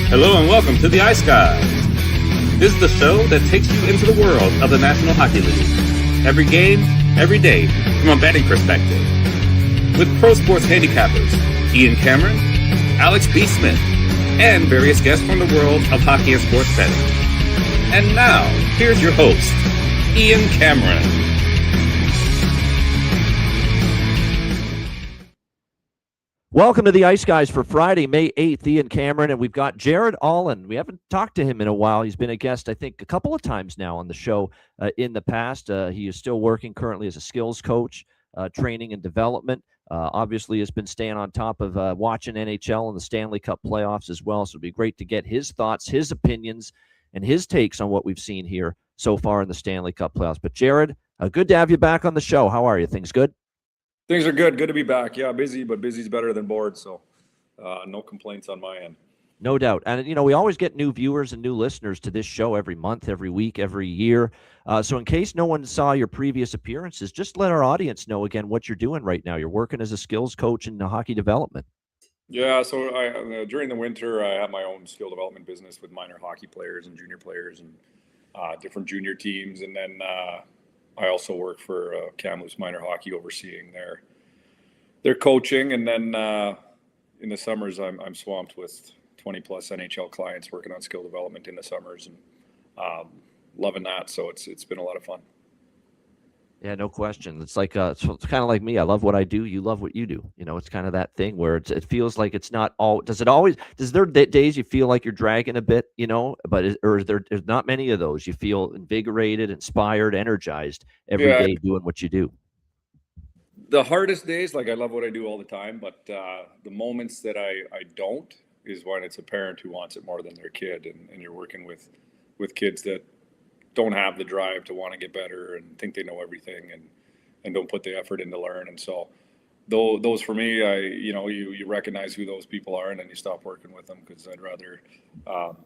Hello and welcome to the Ice Guys. This is the show that takes you into the world of the National Hockey League. Every game, every day, from a betting perspective. With pro sports handicappers, Ian Cameron, Alex B. Smith, and various guests from the world of hockey and sports betting. And now, here's your host, Ian Cameron. Welcome to the Ice Guys for Friday, May 8th, Ian Cameron, and we've got Jared Allen. We haven't talked to him in a while. He's been a guest, I think, a couple of times now on the show in the past. He is still working currently as a skills coach, training and development. Obviously has been staying on top of watching NHL and the Stanley Cup playoffs as well, so it'd be great to get his thoughts, his opinions, and his takes on what we've seen here so far in the Stanley Cup playoffs. But Jared, good to have you back on the show. How are you? Things good? Things are good. Good to be back. Yeah, busy, but busy's better than bored. So no complaints on my end. No doubt. And, we always get new viewers and new listeners to this show every month, every week, every year. So in case no one saw your previous appearances, just let our audience know again what you're doing right now. You're working as a skills coach in hockey development. Yeah, so during the winter, I have my own skill development business with minor hockey players and junior players and different junior teams. And then I also work for Kamloops Minor Hockey, overseeing their coaching. And then in the summers, I'm swamped with 20 plus NHL clients working on skill development in the summers, and loving that. So it's been a lot of fun. Yeah, no question. It's like it's kind of like me. I love what I do. You love what you do. It's kind of that thing where it feels like it's not all. Does there days you feel like you're dragging a bit, but there's not many of those. You feel invigorated, inspired, energized every day doing what you do. The hardest days, I love what I do all the time, but the moments that I don't is when it's a parent who wants it more than their kid, and you're working with kids that don't have the drive to want to get better and think they know everything and don't put the effort in to learn. And so those for me, you recognize who those people are, and then you stop working with them, because I'd rather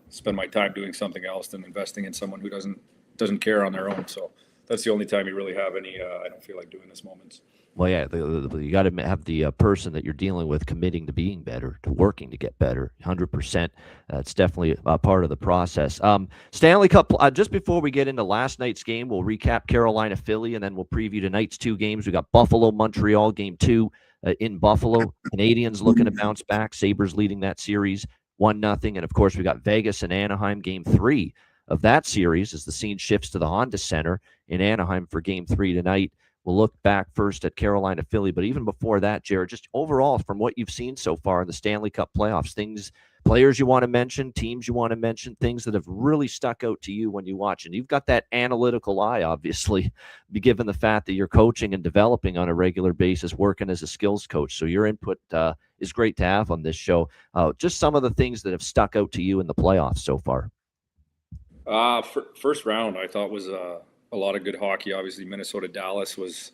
spend my time doing something else than investing in someone who doesn't care on their own. So that's the only time you really have any I don't feel like doing this moments. Well, yeah, you got to have the person that you're dealing with committing to being better, to working to get better, 100%. It's definitely a part of the process. Stanley Cup, just before we get into last night's game, we'll recap Carolina, Philly, and then we'll preview tonight's two games. We got Buffalo, Montreal, game 2 in Buffalo. Canadians looking to bounce back. Sabres leading that series 1-0. And, of course, we got Vegas and Anaheim, game 3 of that series as the scene shifts to the Honda Center in Anaheim for game 3 tonight. We'll look back first at Carolina, Philly, but even before that, Jared, just overall from what you've seen so far in the Stanley Cup playoffs, players you want to mention, teams you want to mention, things that have really stuck out to you when you watch. And you've got that analytical eye, obviously, given the fact that you're coaching and developing on a regular basis, working as a skills coach. So your input is great to have on this show. Just some of the things that have stuck out to you in the playoffs so far. First round, I thought was a lot of good hockey. Obviously, Minnesota, Dallas was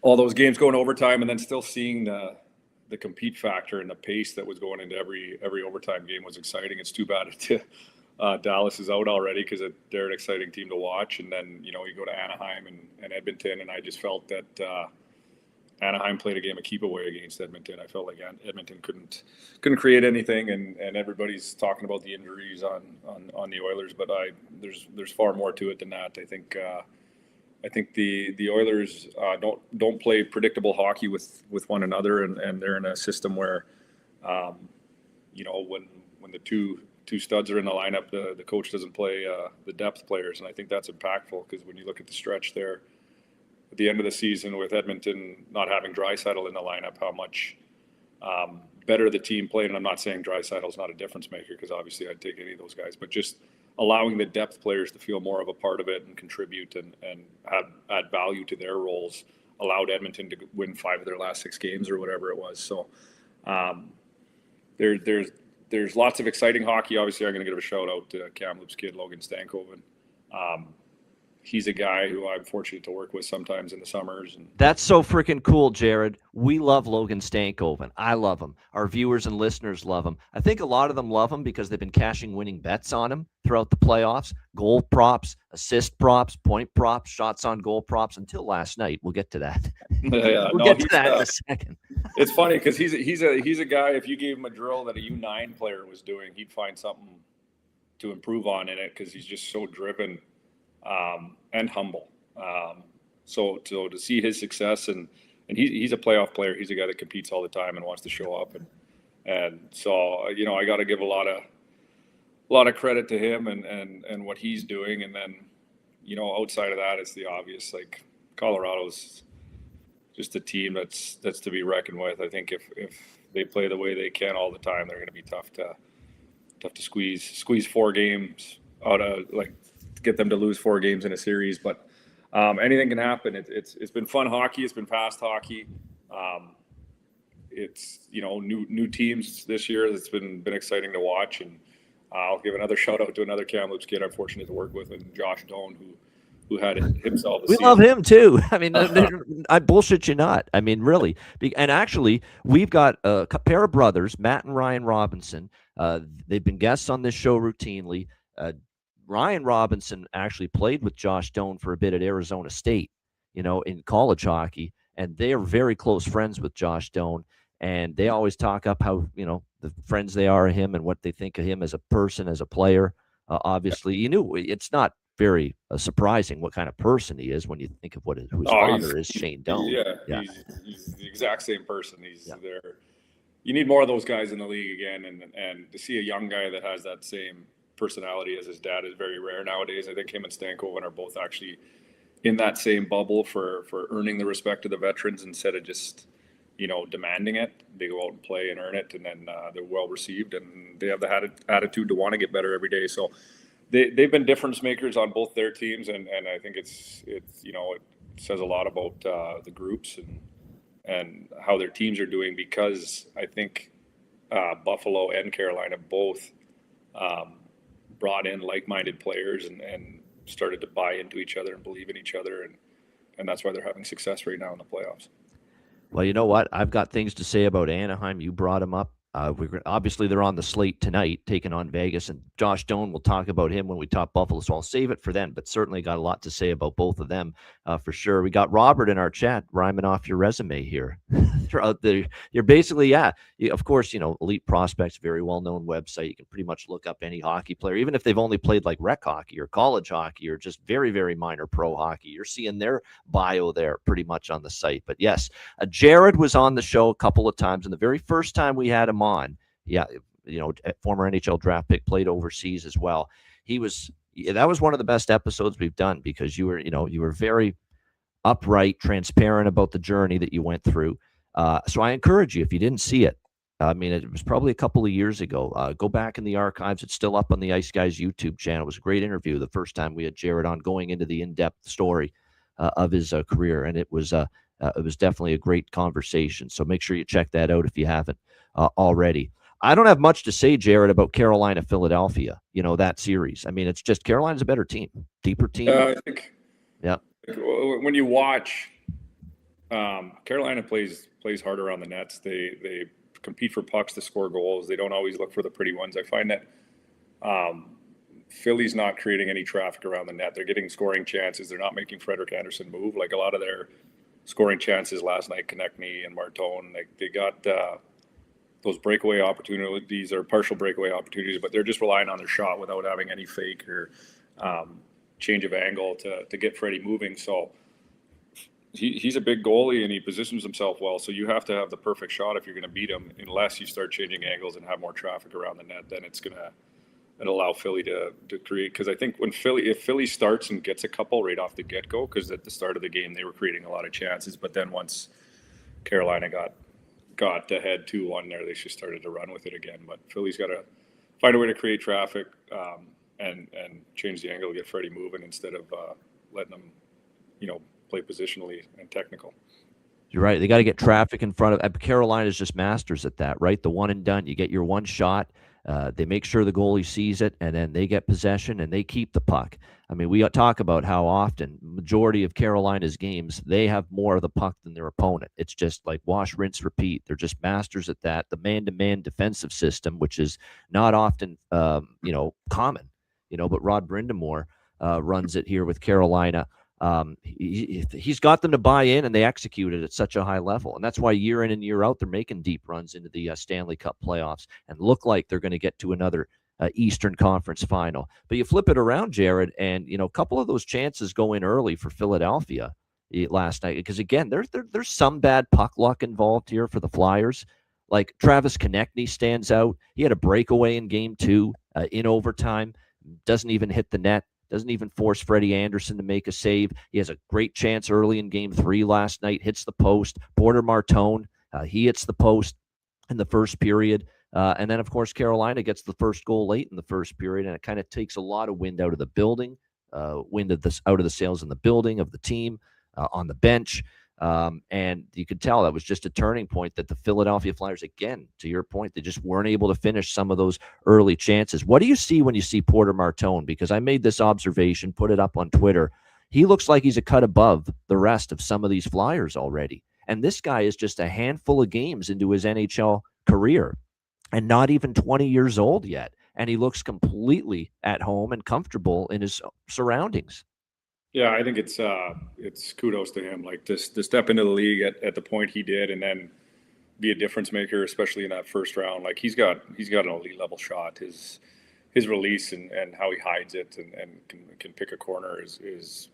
all those games going overtime, and then still seeing the compete factor and the pace that was going into every overtime game was exciting. It's too bad Dallas is out already, because they're an exciting team to watch. And then you go to Anaheim and Edmonton, and I just felt that Anaheim played a game of keep away against Edmonton. I felt like Edmonton couldn't create anything, and everybody's talking about the injuries on the Oilers, but there's far more to it than that. I think the Oilers don't play predictable hockey with one another, and they're in a system where when the two studs are in the lineup, the coach doesn't play the depth players, and I think that's impactful, because when you look at the stretch there at the end of the season with Edmonton not having Draisaitl in the lineup, how much better the team played. And I'm not saying Draisaitl's not a difference maker, because obviously I'd take any of those guys, but just allowing the depth players to feel more of a part of it and contribute and add value to their roles allowed Edmonton to win 5 of their last 6 games or whatever it was. So there's lots of exciting hockey. Obviously, I'm going to give a shout out to Kamloops kid Logan Stankoven. He's a guy who I'm fortunate to work with sometimes in the summers. And that's so freaking cool, Jared. We love Logan Stankoven. I love him. Our viewers and listeners love him. I think a lot of them love him because they've been cashing winning bets on him throughout the playoffs. Goal props, assist props, point props, shots on goal props until last night. We'll get to that. Yeah, we'll get to that in a second. It's funny because he's a guy. If you gave him a drill that a U9 player was doing, he'd find something to improve on in it because he's just so driven and humble. So to see his success and he's a playoff player. He's a guy that competes all the time and wants to show up and so I got to give a lot of credit to him and what he's doing. And then outside of that, it's the obvious. Like Colorado's just a team that's to be reckoned with. I think if they play the way they can all the time, they're going to be tough to squeeze 4 games out of, like, get them to lose 4 games in a series. But anything can happen. It's been fun hockey. It's been fast hockey. It's new teams this year. It's been exciting to watch. And I'll give another shout out to another Kamloops kid I'm fortunate to work with, and Josh Doan, who had himself. We love him too. I mean, I bullshit you not. I mean, really. And actually, we've got a pair of brothers, Matt and Ryan Robinson. They've been guests on this show routinely. Ryan Robinson actually played with Josh Doan for a bit at Arizona State, in college hockey, and they are very close friends with Josh Doan. And they always talk up how, the friends they are of him and what they think of him as a person, as a player. Obviously, it's not very surprising what kind of person he is when you think of whose father is, Shane Doan. Yeah. He's the exact same person. He's there. You need more of those guys in the league again, and to see a young guy that has that same personality as his dad is very rare nowadays. I think him and Stankoven are both actually in that same bubble for earning the respect of the veterans instead of just demanding it. They go out and play and earn it, and then they're well received, and they have the attitude to want to get better every day. So they've been difference makers on both their teams, and I think it says a lot about the groups and how their teams are doing, because I think Buffalo and Carolina both brought in like-minded players and started to buy into each other and believe in each other, and that's why they're having success right now in the playoffs. Well, you know what? I've got things to say about Anaheim. You brought them up. Obviously, they're on the slate tonight, taking on Vegas, and Josh Doan, will talk about him when we talk Buffalo, so I'll save it for then, but certainly got a lot to say about both of them for sure. We got Robert in our chat rhyming off your resume here. You're basically, of course, Elite Prospects, very well-known website. You can pretty much look up any hockey player, even if they've only played like rec hockey or college hockey or just very, very minor pro hockey. You're seeing their bio there pretty much on the site. But yes, Jared was on the show a couple of times, and the very first time we had him on, former NHL draft pick, played overseas as well. That was one of the best episodes we've done, because you were very upright, transparent about the journey that you went through. So I encourage you, if you didn't see it, it was probably a couple of years ago, go back in the archives. It's still up on the Ice Guys YouTube channel. It was a great interview the first time we had Jared on, going into the in-depth story of his career, and it was definitely a great conversation. So make sure you check that out if you haven't already. I don't have much to say, Jared, about Carolina, Philadelphia, that series. It's just Carolina's a better team, deeper team. I think, when you watch, Carolina plays hard around the nets. They compete for pucks to score goals. They don't always look for the pretty ones. I find that Philly's not creating any traffic around the net. They're getting scoring chances. They're not making Frederik Andersen move. Like, a lot of their scoring chances last night, Konechny and Martone, like, they got those breakaway opportunities or partial breakaway opportunities, but they're just relying on their shot without having any fake or change of angle to get Freddie moving. So he's a big goalie and he positions himself well. So you have to have the perfect shot if you're going to beat him. Unless you start changing angles and have more traffic around the net, then it'll allow Philly to create. Because I think if Philly starts and gets a couple right off the get-go, because at the start of the game they were creating a lot of chances, but then once Carolina got ahead 2-1 there, they just started to run with it again. But Philly's got to find a way to create traffic and change the angle to get Freddie moving instead of letting them, play positionally and technical. You're right. They got to get traffic in front of. Carolina's just masters at that, right? The one and done. You get your one shot. They make sure the goalie sees it, and then they get possession and they keep the puck. We talk about how often, majority of Carolina's games, they have more of the puck than their opponent. It's just like wash, rinse, repeat. They're just masters at that. The man-to-man defensive system, which is not often, common, but Rod Brindamore runs it here with Carolina. He's got them to buy in, and they executed at such a high level. And that's why year in and year out, they're making deep runs into the Stanley Cup playoffs and look like they're going to get to another Eastern Conference final. But you flip it around, Jared, and a couple of those chances go in early for Philadelphia last night, because again, there's some bad puck luck involved here for the Flyers. Like Travis Konechny stands out. He had a breakaway in game 2 in overtime, doesn't even hit the net, doesn't even force Freddie Anderson to make a save. He has a great chance early in game 3 last night, hits the post. Porter Martone, he hits the post in the first period. And then, of course, Carolina gets the first goal late in the first period, and it kind of takes a lot of wind out of the building, wind of this out of the sails in the building of the team, on the bench. And you could tell that was just a turning point, that the Philadelphia Flyers, again, to your point, they just weren't able to finish some of those early chances. What do you see when you see Porter Martone? Because I made this observation, put it up on Twitter. He looks like he's a cut above the rest of some of these Flyers already. And this guy is just a handful of games into his NHL career and not even 20 years old yet. And he looks completely at home and comfortable in his surroundings. Yeah, I think it's kudos to him, like to step into the league at the point he did, and then be a difference maker, especially in that first round. Like he's got an elite level shot. His release and how he hides it and can pick a corner is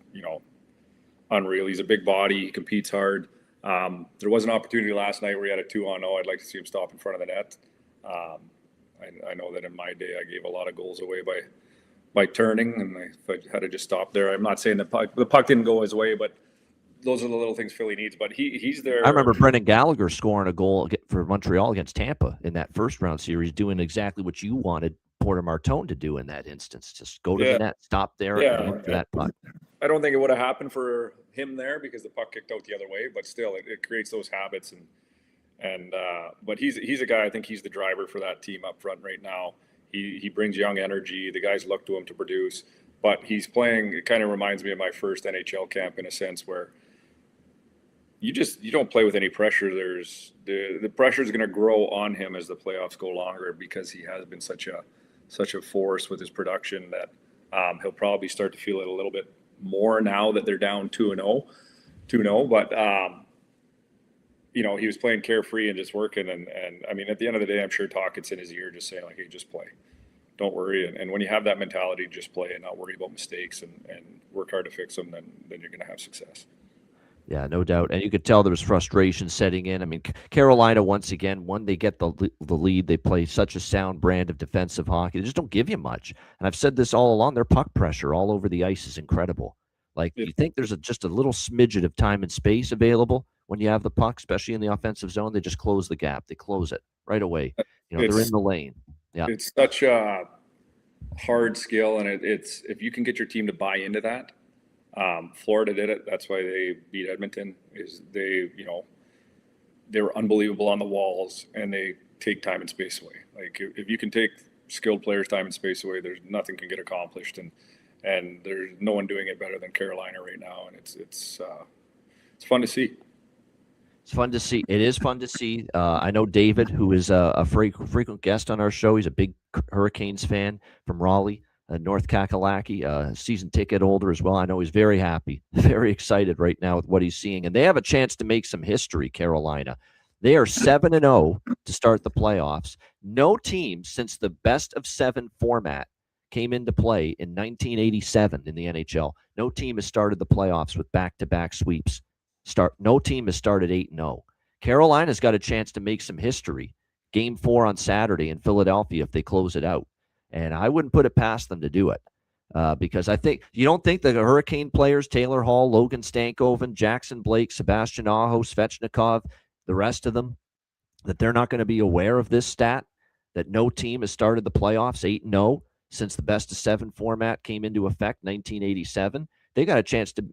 unreal. He's a big body. He competes hard. There was an opportunity last night where he had a 2-on-0. I'd like to see him stop in front of the net. I know that in my day I gave a lot of goals away by turning, and if I had to just stop there. I'm not saying the puck didn't go his way, but those are the little things Philly needs. But he's there. I remember Brendan Gallagher scoring a goal for Montreal against Tampa in that first round series, doing exactly what you wanted Porter Martone to do in that instance. Just go to the net, stop there, and look for that puck. I don't think it would have happened for him there because the puck kicked out the other way, but still it creates those habits. But he's a guy, I think he's the driver for that team up front right now. He brings young energy. The guys look to him to produce, but he's playing. It kind of reminds me of my first NHL camp in a sense, where you don't play with any pressure. There's the pressure is going to grow on him as the playoffs go longer, because he has been such a force with his production that he'll probably start to feel it a little bit more now that they're down 2-0. But he was playing carefree and just working. And I mean, at the end of the day, I'm sure Talkett's in his ear just saying, like, hey, just play. Don't worry. And when you have that mentality, just play and not worry about mistakes and work hard to fix them, then you're going to have success. Yeah, no doubt. And you could tell there was frustration setting in. I mean, Carolina, once again, when they get the lead, they play such a sound brand of defensive hockey. They just don't give you much. And I've said this all along, their puck pressure all over the ice is incredible. Like, you think there's just a little smidget of time and space available when you have the puck, especially in the offensive zone. They just close the gap. They close it right away. They're in the lane. Yeah, it's such a hard skill, and it's if you can get your team to buy into that. Florida did it. That's why they beat Edmonton. They were unbelievable on the walls, and they take time and space away. Like if you can take skilled players' time and space away, there's nothing can get accomplished, and there's no one doing it better than Carolina right now, and it's fun to see. It's fun to see. It is fun to see. I know David, who is a frequent guest on our show. He's a big Hurricanes fan from Raleigh, North Kakalaki, season ticket holder as well. I know he's very happy, very excited right now with what he's seeing. And they have a chance to make some history, Carolina. They are 7-0 to start the playoffs. No team since the best-of-7 format came into play in 1987 in the NHL. No team has started the playoffs with back-to-back sweeps. No team has started 8-0. Carolina's got a chance to make some history. Game 4 on Saturday in Philadelphia if they close it out. And I wouldn't put it past them to do it. Because I think you don't think the Hurricane players, Taylor Hall, Logan Stankoven, Jackson Blake, Sebastian Aho, Svechnikov, the rest of them, that they're not going to be aware of this stat, that no team has started the playoffs 8-0 since the best-of-7 format came into effect 1987. They got a chance to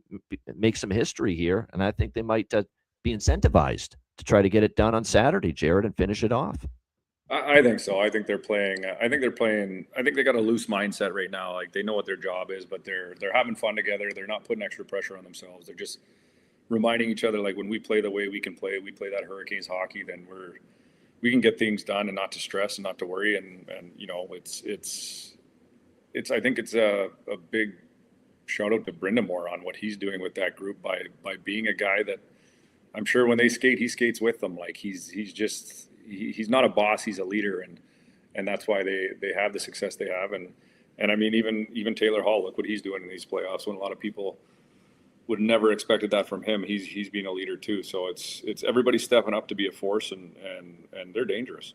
make some history here, and I think they might be incentivized to try to get it done on Saturday, Jared, and finish it off. I think so. I think they're playing. I think they got a loose mindset right now. Like they know what their job is, but they're having fun together. They're not putting extra pressure on themselves. They're just reminding each other, like when we play the way we can play, we play that Hurricanes hockey, then we can get things done and not to stress and not to worry. And it's I think it's a big shout out to Brindamore on what he's doing with that group by being a guy that I'm sure when they skate, he skates with them. Like he's not a boss, he's a leader, and that's why they have the success they have. And I mean, even Taylor Hall, look what he's doing in these playoffs when a lot of people would never expected that from him. He's being a leader too. So it's everybody stepping up to be a force, and they're dangerous.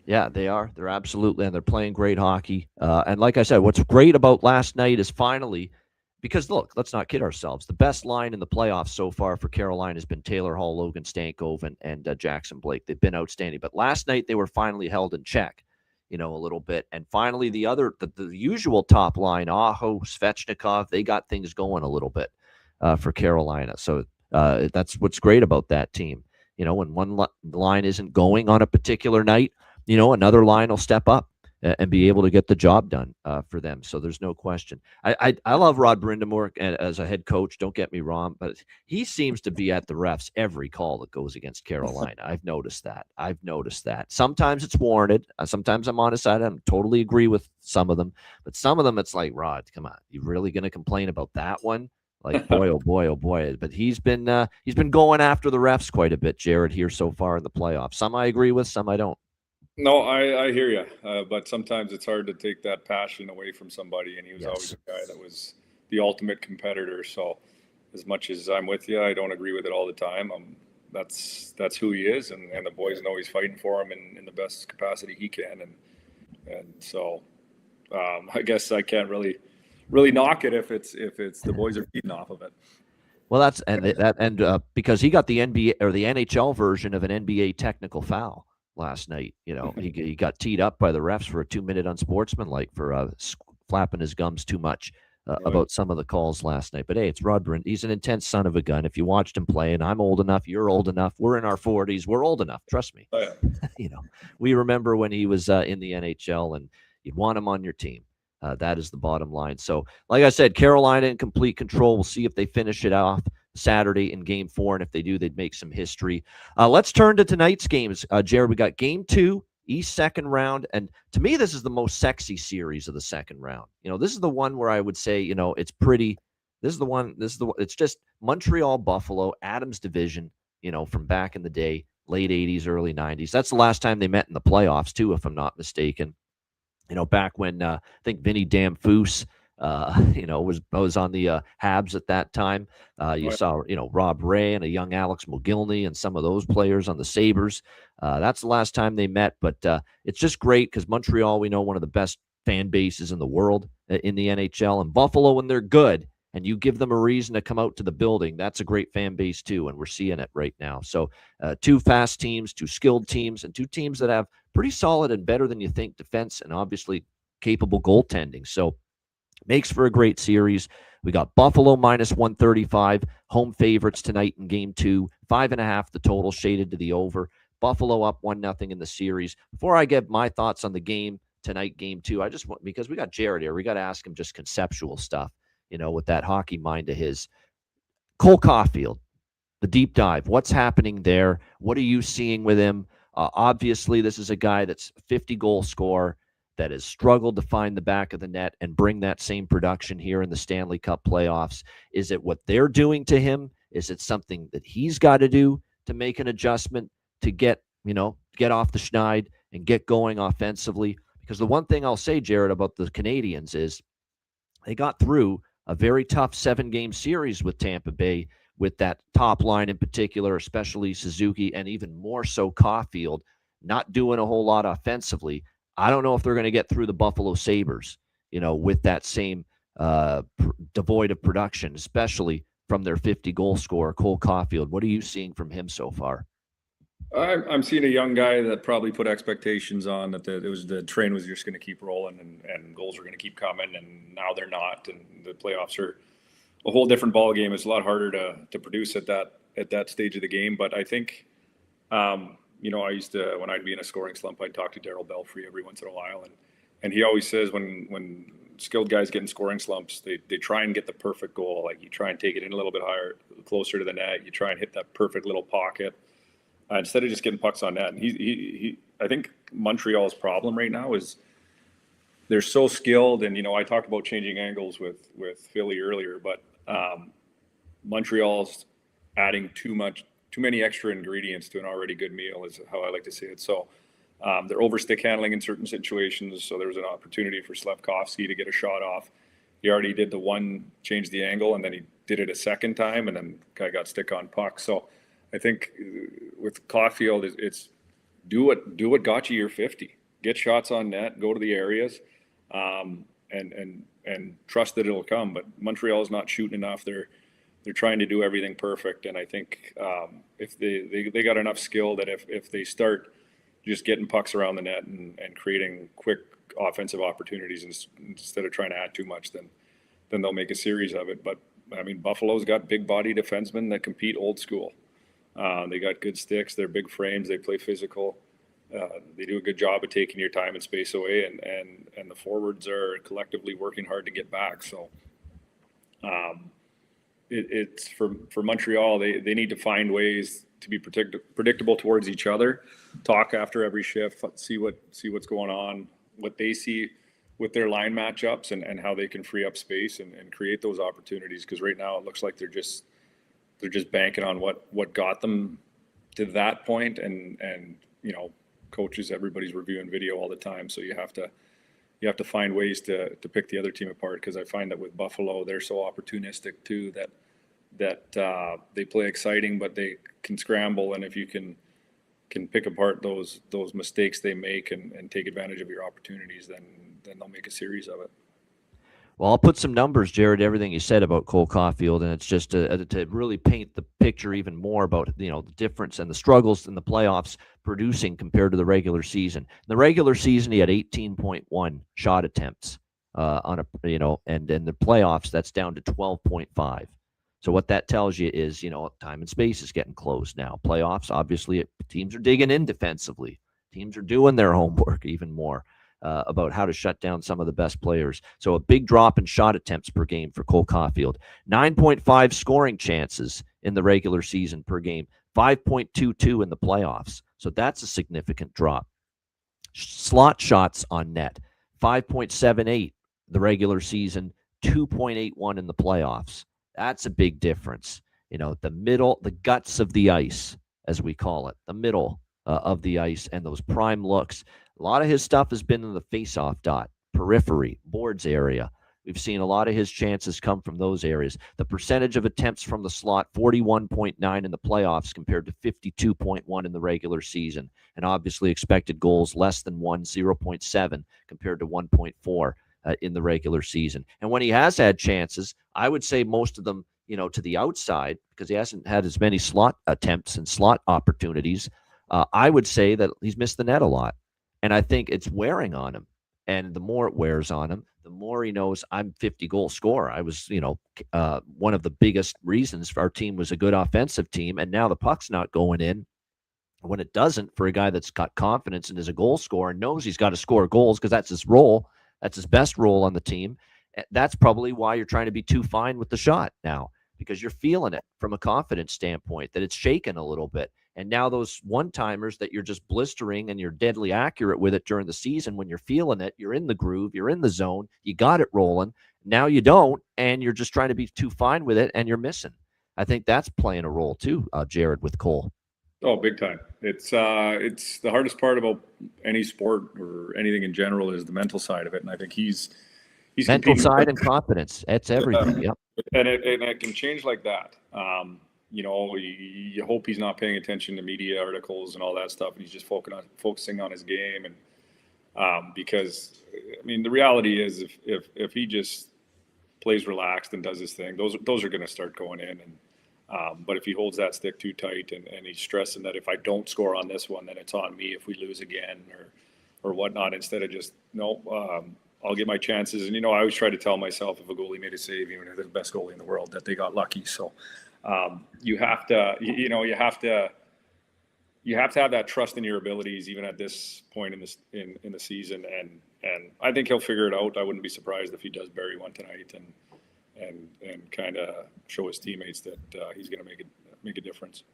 Yeah, they are. They're absolutely, and they're playing great hockey. And like I said, what's great about last night is finally, because look, let's not kid ourselves. The best line in the playoffs so far for Carolina has been Taylor Hall, Logan Stankoven, and Jackson Blake. They've been outstanding. But last night they were finally held in check, a little bit. And finally the usual top line, Aho, Svechnikov, they got things going a little bit for Carolina. So that's what's great about that team. When one line isn't going on a particular night, another line will step up and be able to get the job done for them. So there's no question. I love Rod Brindamore as a head coach. Don't get me wrong, but he seems to be at the refs every call that goes against Carolina. I've noticed that. Sometimes it's warranted. Sometimes I'm on his side. I totally agree with some of them, but some of them it's like, Rod, come on, you really going to complain about that one? Like, boy, oh boy, oh boy. But he's been going after the refs quite a bit, Jared, here so far in the playoffs. Some I agree with, some I don't. No, I hear you, but sometimes it's hard to take that passion away from somebody, and he was always a guy that was the ultimate competitor. So as much as I'm with you, I don't agree with it all the time. That's who he is, and the boys know he's fighting for him in the best capacity he can, and so I guess I can't really knock it if it's the boys are feeding off of it. Well, that's because he got the NBA or the NHL version of an NBA technical foul last night. He got teed up by the refs for a 2-minute unsportsmanlike for flapping his gums too much about some of the calls last night. But hey, it's Rod Brindamore. He's an intense son of a gun. If you watched him play, and I'm old enough, you're old enough, we're in our 40s, we're old enough. Trust me. Oh, yeah. We remember when he was in the NHL, and you'd want him on your team. That is the bottom line. So, like I said, Carolina in complete control. We'll see if they finish it off Saturday in Game 4, and if they do, they'd make some history. Let's turn to tonight's games. Jared, we got Game 2, East second round, and to me, this is the most sexy series of the second round. This is the one where I would say, it's pretty. It's just Montreal, Buffalo, Adams division. From back in the day, late '80s, early '90s. That's the last time they met in the playoffs, too, if I'm not mistaken. Back when I think Vinny Damphousse, was on the Habs at that time. You saw, Rob Ray and a young Alex Mogilny and some of those players on the Sabres. That's the last time they met, but it's just great because Montreal, we know, one of the best fan bases in the world in the NHL, and Buffalo, when they're good and you give them a reason to come out to the building, that's a great fan base too, and we're seeing it right now. So two fast teams, two skilled teams, and two teams that have pretty solid and better than you think defense and obviously capable goaltending. So makes for a great series. We got Buffalo minus 135, home favorites tonight in Game 2, 5.5 the total, shaded to the over. Buffalo up 1-0 in the series. Before I get my thoughts on the game tonight, Game 2, I just want, because we got Jared here, we got to ask him just conceptual stuff, with that hockey mind of his. Cole Caulfield, the deep dive, what's happening there? What are you seeing with him? Obviously, this is a guy that's a 50-goal scorer that has struggled to find the back of the net and bring that same production here in the Stanley Cup playoffs. Is it what they're doing to him? Is it something that he's got to do to make an adjustment to get off the schneid and get going offensively? Because the one thing I'll say, Jared, about the Canadians is they got through a very tough 7-game series with Tampa Bay, with that top line in particular, especially Suzuki, and even more so Caulfield, not doing a whole lot offensively. I don't know if they're going to get through the Buffalo Sabres, with that same devoid of production, especially from their 50-goal scorer, Cole Caulfield. What are you seeing from him so far? I'm seeing a young guy that probably put expectations on that the train was just going to keep rolling and goals were going to keep coming, and now they're not, and the playoffs are a whole different ball game. It's a lot harder to produce at that stage of the game. But I think, I used to, when I'd be in a scoring slump, I'd talk to Darryl Belfry every once in a while, and he always says when skilled guys get in scoring slumps, they try and get the perfect goal. Like, you try and take it in a little bit higher, closer to the net. You try and hit that perfect little pocket instead of just getting pucks on net. And he I think Montreal's problem right now is they're so skilled. And, I talked about changing angles with Philly earlier, but Montreal's adding too many extra ingredients to an already good meal is how I like to see it. So they're over stick handling in certain situations. So there was an opportunity for Slavkovsky to get a shot off. He already did the one, changed the angle, and then he did it a second time, and then guy got stick on puck. So I think with Caulfield, it's do what got you your 50. Get shots on net, go to the areas, and trust that it'll come. But Montreal is not shooting enough. They're trying to do everything perfect, and I think if they got enough skill that if they start just getting pucks around the net and creating quick offensive opportunities instead of trying to add too much, then they'll make a series of it. But I mean, Buffalo's got big body defensemen that compete old school. They got good sticks. They're big frames. They play physical. They do a good job of taking your time and space away, and the forwards are collectively working hard to get back. So it's for Montreal. They need to find ways to be predictable towards each other. Talk after every shift. See what's going on. What they see with their line matchups and how they can free up space and create those opportunities. Because right now it looks like they're just banking on what got them to that point. And coaches, everybody's reviewing video all the time, so you have to find ways to pick the other team apart. Because I find that with Buffalo, they're so opportunistic too that they play exciting, but they can scramble. And if you can pick apart those mistakes they make and take advantage of your opportunities, then they'll make a series of it. Well, I'll put some numbers, Jared, everything you said about Cole Caulfield, and it's just to really paint the picture even more about the difference and the struggles in the playoffs producing compared to the regular season. In the regular season, he had 18.1 shot attempts and in the playoffs, that's down to 12.5. So what that tells you is, time and space is getting closed now. Playoffs, obviously, teams are digging in defensively. Teams are doing their homework even more about how to shut down some of the best players. So a big drop in shot attempts per game for Cole Caulfield. 9.5 scoring chances in the regular season per game. 5.22 in the playoffs. So that's a significant drop. Slot shots on net. 5.78 the regular season. 2.81 in the playoffs. That's a big difference. The middle, the guts of the ice, as we call it, the middle of the ice and those prime looks. A lot of his stuff has been in the face-off dot, periphery, boards area. We've seen a lot of his chances come from those areas. The percentage of attempts from the slot, 41.9 in the playoffs compared to 52.1 in the regular season. And obviously expected goals less than 0.7 compared to 1.4 in the regular season. And when he has had chances, I would say most of them, to the outside, because he hasn't had as many slot attempts and slot opportunities. I would say that he's missed the net a lot. And I think it's wearing on him. And the more it wears on him, the more he knows I'm 50-goal scorer. I was, one of the biggest reasons for our team was a good offensive team. And now the puck's not going in. When it doesn't, for a guy that's got confidence and is a goal scorer and knows he's got to score goals because that's his role, that's his best role on the team. That's probably why you're trying to be too fine with the shot now, because you're feeling it from a confidence standpoint, that it's shaken a little bit. And now those one-timers that you're just blistering and you're deadly accurate with it during the season, when you're feeling it, you're in the groove, you're in the zone, you got it rolling. Now you don't, and you're just trying to be too fine with it, and you're missing. I think that's playing a role too, Jared, with Cole. Oh, big time. It's the hardest part about any sport or anything in general is the mental side of it. And I think he's mental side and confidence. It's everything. Yep. And it can change like that. You hope he's not paying attention to media articles and all that stuff, and he's just focusing on his game. And because the reality is, if he just plays relaxed and does his thing, those are going to start going in. And but if he holds that stick too tight and he's stressing that if I don't score on this one, then it's on me if we lose again or whatnot, instead of just I'll get my chances. And I always try to tell myself, if a goalie made a save, even if they're the best goalie in the world, that they got lucky. So you have to have that trust in your abilities, even at this point in the season. And I think he'll figure it out. I wouldn't be surprised if he does bury one tonight and kind of show his teammates that he's going to make a difference.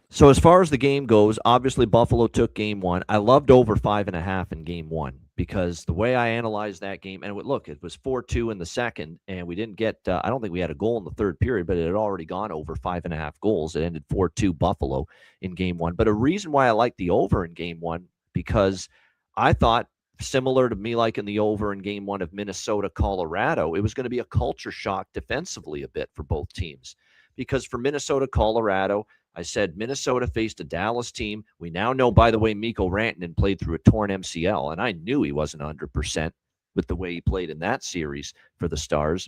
So as far as the game goes, obviously Buffalo took game one. I loved over 5.5 in game one. because the way I analyzed that game, and look, it was 4-2 in the second, and we didn't get, I don't think we had a goal in the third period, but it had already gone over 5.5 goals. It ended 4-2 Buffalo in game one. But a reason why I like the over in game one, because I thought, similar to me liking the over in game one of Minnesota, Colorado, it was going to be a culture shock defensively a bit for both teams. Because for Minnesota, Colorado, I said Minnesota faced a Dallas team. We now know, by the way, Mikko Rantanen played through a torn MCL, and I knew he wasn't 100% with the way he played in that series for the Stars.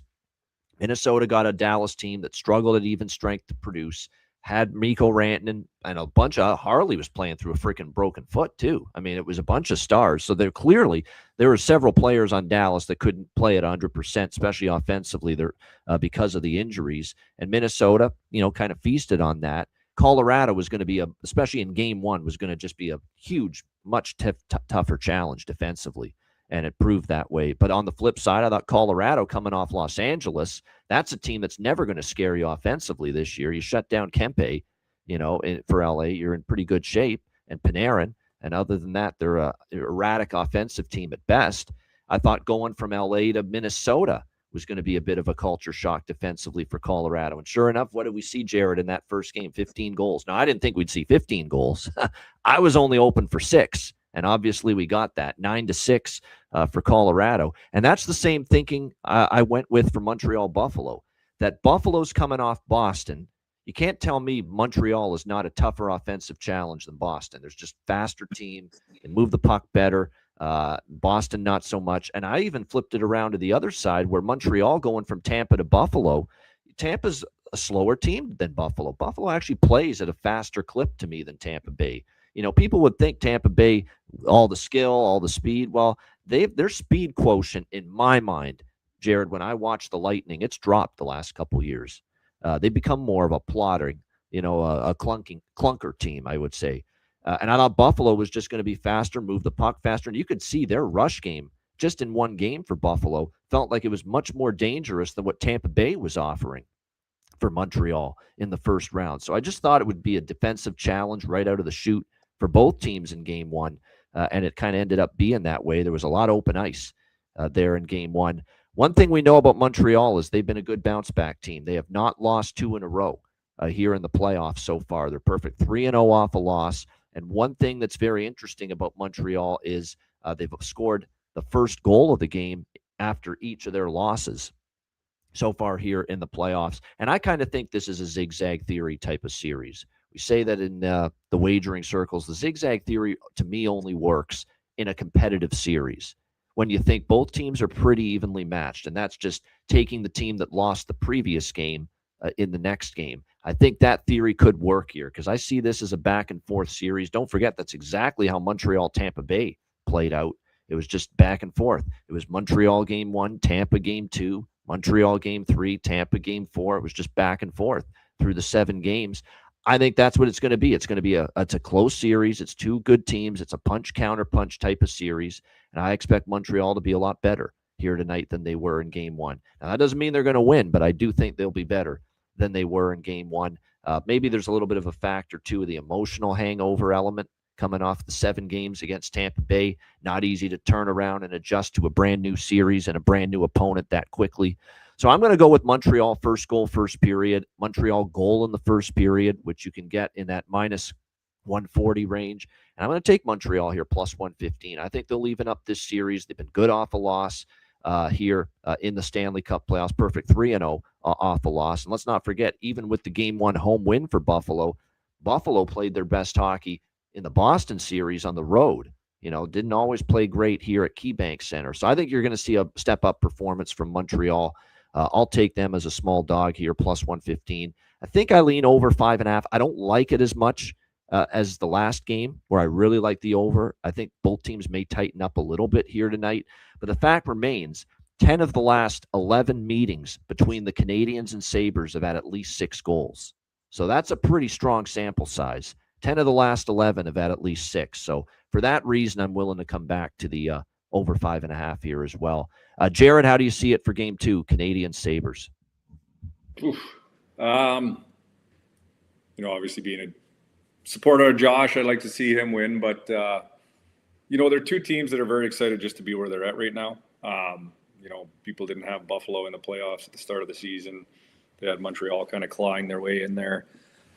Minnesota got a Dallas team that struggled at even strength to produce, had Mikko Rantanen, and a bunch of Harley was playing through a freaking broken foot too. I mean, it was a bunch of stars. So there were several players on Dallas that couldn't play at 100%, especially offensively, because of the injuries. And Minnesota, kind of feasted on that. Colorado was going to be especially in game one, was going to just be a huge, much tougher challenge defensively. And it proved that way. But on the flip side, I thought Colorado, coming off Los Angeles, that's a team that's never going to scare you offensively this year. You shut down Kempe, for LA, you're in pretty good shape, and Panarin. And other than that, they're a erratic offensive team at best. I thought going from LA to Minnesota was going to be a bit of a culture shock defensively for Colorado. And sure enough, what did we see, Jared, in that first game? 15 goals. Now, I didn't think we'd see 15 goals. I was only open for 6. And obviously we got that 9-6 for Colorado. And that's the same thinking I went with for Montreal Buffalo, that Buffalo's coming off Boston. You can't tell me Montreal is not a tougher offensive challenge than Boston. There's just faster team, can move the puck better. Boston, not so much. And I even flipped it around to the other side, where Montreal going from Tampa to Buffalo. Tampa's a slower team than Buffalo. Buffalo actually plays at a faster clip to me than Tampa Bay. People would think Tampa Bay, all the skill, all the speed. Well, their speed quotient, in my mind, Jared, when I watch the Lightning, it's dropped the last couple years. They become more of a plodding, a clunker team, I would say. And I thought Buffalo was just going to be faster, move the puck faster. And you could see their rush game just in one game for Buffalo felt like it was much more dangerous than what Tampa Bay was offering for Montreal in the first round. So I just thought it would be a defensive challenge right out of the chute for both teams in game one. And it kind of ended up being that way. There was a lot of open ice there in game one. One thing we know about Montreal is they've been a good bounce back team. They have not lost 2 in a row here in the playoffs so far. They're perfect 3-0 off a loss. And one thing that's very interesting about Montreal is they've scored the first goal of the game after each of their losses so far here in the playoffs. And I kind of think this is a zigzag theory type of series. We say that in the wagering circles. The zigzag theory, to me, only works in a competitive series when you think both teams are pretty evenly matched. And that's just taking the team that lost the previous game in the next game. I think that theory could work here because I see this as a back and forth series. Don't forget, that's exactly how Montreal Tampa Bay played out. It was just back and forth. It was Montreal game 1, Tampa game 2, Montreal game 3, Tampa game 4. It was just back and forth through the 7 games. I think that's what it's going to be. It's going to be it's a close series. It's 2 good teams. It's a punch counter punch type of series. And I expect Montreal to be a lot better here tonight than they were in game 1. Now, that doesn't mean they're going to win, but I do think they'll be better than they were in game 1. Maybe there's a little bit of a factor too of the emotional hangover element coming off the 7 games against Tampa Bay. Not easy to turn around and adjust to a brand new series and a brand new opponent that quickly. So I'm going to go with Montreal first goal, first period. Montreal goal in the first period, which you can get in that minus 140 range. And I'm going to take Montreal here plus 115. I think they'll even up this series. They've been good off a loss here in the Stanley Cup playoffs. Perfect 3-0 off a loss. And let's not forget, even with the game 1 home win for Buffalo, Buffalo played their best hockey in the Boston series on the road. Didn't always play great here at KeyBank Center. So I think you're going to see a step-up performance from Montreal. I'll take them as a small dog here, plus 115. I think I lean over 5.5. I don't like it as much as the last game, where I really like the over. I think both teams may tighten up a little bit here tonight. But the fact remains, 10 of the last 11 meetings between the Canadiens and Sabres have had at least 6 goals. So that's a pretty strong sample size. 10 of the last 11 have had at least 6. So for that reason, I'm willing to come back to the over 5.5 here as well. Jared, how do you see it for game 2, Canadiens Sabres? Obviously being a supporter of Josh, I'd like to see him win, but They're two teams that are very excited just to be where they're at right now. People didn't have Buffalo in the playoffs at the start of the season. They had Montreal kind of clawing their way in there.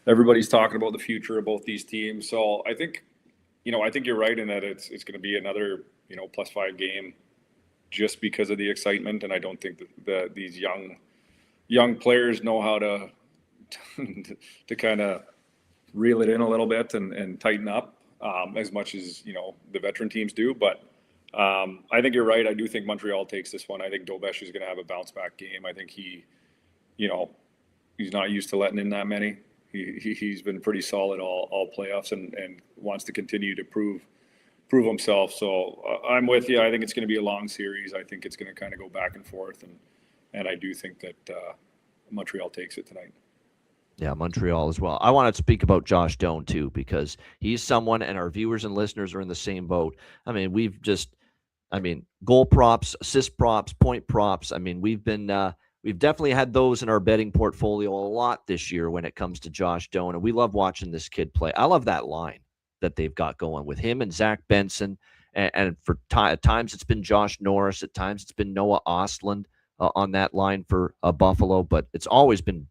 Everybody's talking about the future of both these teams. So I think you're right in that it's going to be another, +5 game just because of the excitement. And I don't think that these young players know how to to kind of reel it in a little bit and tighten up as much as, the veteran teams do. But I think you're right. I do think Montreal takes this one. I think Dobesh is going to have a bounce back game. I think he's not used to letting in that many. He's been pretty solid all playoffs and wants to continue to prove himself. So I'm with you. I think it's going to be a long series. I think it's going to kind of go back and forth, and I do think that Montreal takes it tonight. Yeah, Montreal as well. I want to speak about Josh Doan too, because he's someone, and our viewers and listeners are in the same boat. I mean, goal props, assist props, point props. I mean, we've definitely had those in our betting portfolio a lot this year when it comes to Josh Doan, and we love watching this kid play. I love that line that they've got going with him and Zach Benson, and at times it's been Josh Norris, at times it's been Noah Ostlund on that line for Buffalo, but it's always been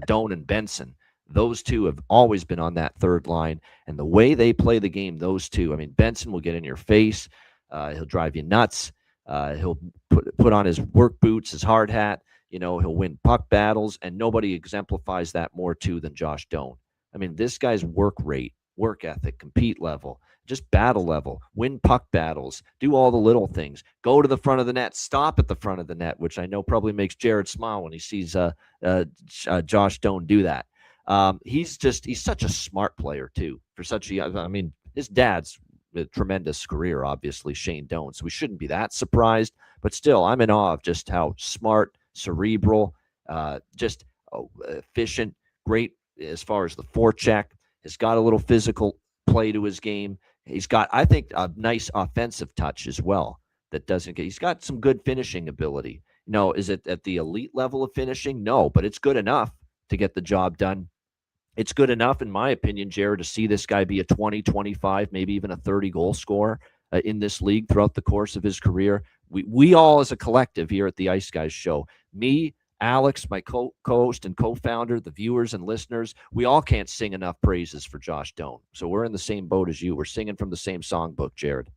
Doan and Benson. Those two have always been on that third line, and the way they play the game, those two. I mean, Benson will get in your face. He'll drive you nuts. He'll put on his work boots, his hard hat. He'll win puck battles, and nobody exemplifies that more too than Josh Doan. I mean, this guy's work rate, work ethic, compete level, just battle level, win puck battles, do all the little things, go to the front of the net, stop at the front of the net, which I know probably makes Jared smile when he sees Josh Doan do that. He's such a smart player too. His dad's a tremendous career, obviously, Shane Doan, so we shouldn't be that surprised, but still, I'm in awe of just how smart, cerebral, just efficient, great as far as the forecheck. He's got a little physical play to his game. He's got, I think, a nice offensive touch as well he's got some good finishing ability. Is it at the elite level of finishing? No, but it's good enough to get the job done. It's good enough, in my opinion, Jared, to see this guy be a 20, 25, maybe even a 30 goal scorer in this league throughout the course of his career. We all as a collective here at the Ice Guys show, me, Alex, my co-host and co-founder, the viewers and listeners, we all can't sing enough praises for Josh Doan. So we're in the same boat as you. We're singing from the same songbook, Jared.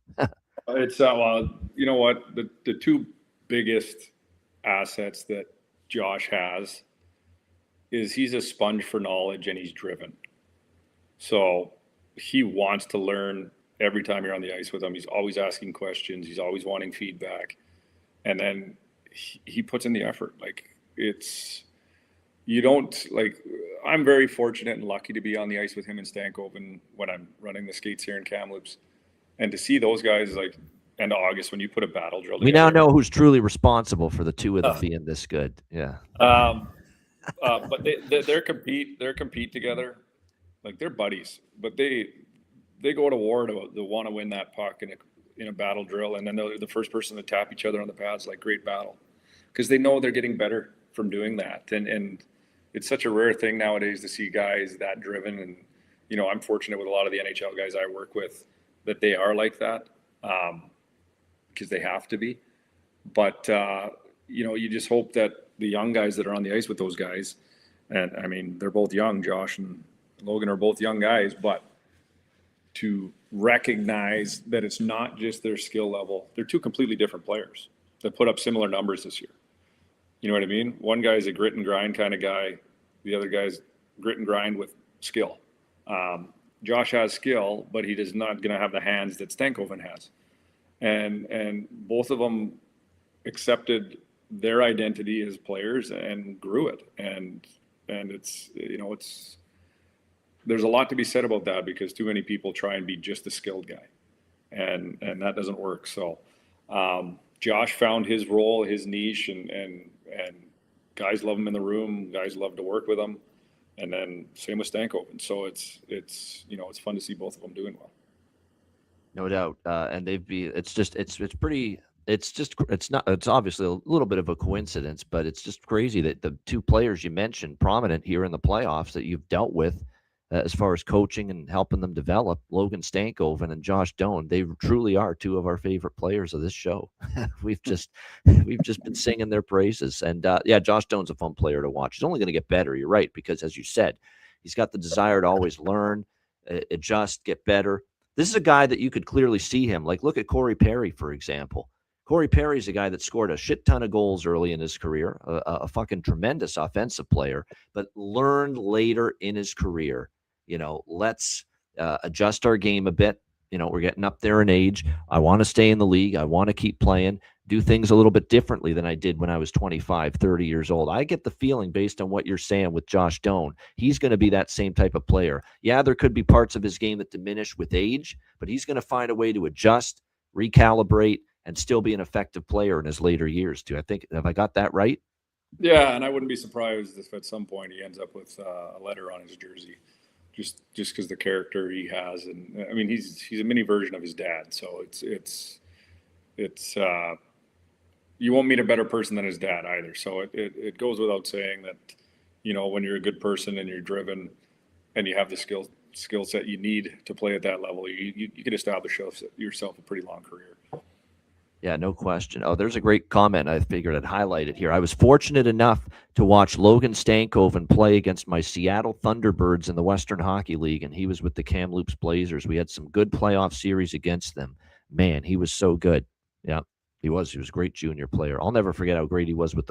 It's you know what? The two biggest assets that Josh has is he's a sponge for knowledge and he's driven. So he wants to learn every time you're on the ice with him. He's always asking questions. He's always wanting feedback. And then he puts in the effort. I'm very fortunate and lucky to be on the ice with him in Stankoven when I'm running the skates here in Kamloops. And to see those guys end of August when you put a battle drill together. We now know who's truly responsible for the two of them being this good. Yeah. But they compete together. They're buddies, but they go to war to want to win that puck in a battle drill. And then they're the first person to tap each other on the pads, great battle, because they know they're getting better from doing that. And it's such a rare thing nowadays to see guys that driven. And, I'm fortunate with a lot of the NHL guys I work with that they are like that because they have to be. But, you just hope that the young guys that are on the ice with those guys, and they're both young, Josh and Logan are both young guys, but to recognize that it's not just their skill level. They're two completely different players that put up similar numbers this year. You know what I mean? One guy's a grit and grind kind of guy. The other guy's grit and grind with skill. Josh has skill, but he is not going to have the hands that Stankoven has. And both of them accepted their identity as players and grew it. And it's, there's a lot to be said about that because too many people try and be just a skilled guy and that doesn't work. So Josh found his role, his niche, and guys love him in the room. Guys love to work with him. And then same with Stankoven. So it's fun to see both of them doing well. No doubt. And it's obviously a little bit of a coincidence, but it's just crazy that the two players you mentioned prominent here in the playoffs that you've dealt with as far as coaching and helping them develop. Logan Stankoven and Josh Doan, they truly are two of our favorite players of this show. we've just been singing their praises. And yeah, Josh Doan's a fun player to watch. He's only going to get better. You're right, because as you said, he's got the desire to always learn, adjust, get better. This is a guy that you could clearly see him. Like, look at Corey Perry, for example. Corey Perry's a guy that scored a shit ton of goals early in his career, a fucking tremendous offensive player, but learned later in his career, let's adjust our game a bit. We're getting up there in age. I want to stay in the league. I want to keep playing, do things a little bit differently than I did when I was 25, 30 years old. I get the feeling, based on what you're saying with Josh Doan, he's going to be that same type of player. Yeah, there could be parts of his game that diminish with age, but he's going to find a way to adjust, recalibrate, and still be an effective player in his later years too. Have I got that right? Yeah, and I wouldn't be surprised if at some point he ends up with a letter on his jersey, just because the character he has. And I mean, he's a mini version of his dad, so it's you won't meet a better person than his dad either. So it goes without saying that, when you're a good person and you're driven and you have the skill set you need to play at that level, you can establish yourself a pretty long career. Yeah, no question. Oh, there's a great comment I figured I'd highlight it here. I was fortunate enough to watch Logan Stankoven play against my Seattle Thunderbirds in the Western Hockey League, and he was with the Kamloops Blazers. We had some good playoff series against them. Man, he was so good. Yeah, he was. He was a great junior player. I'll never forget how great he was with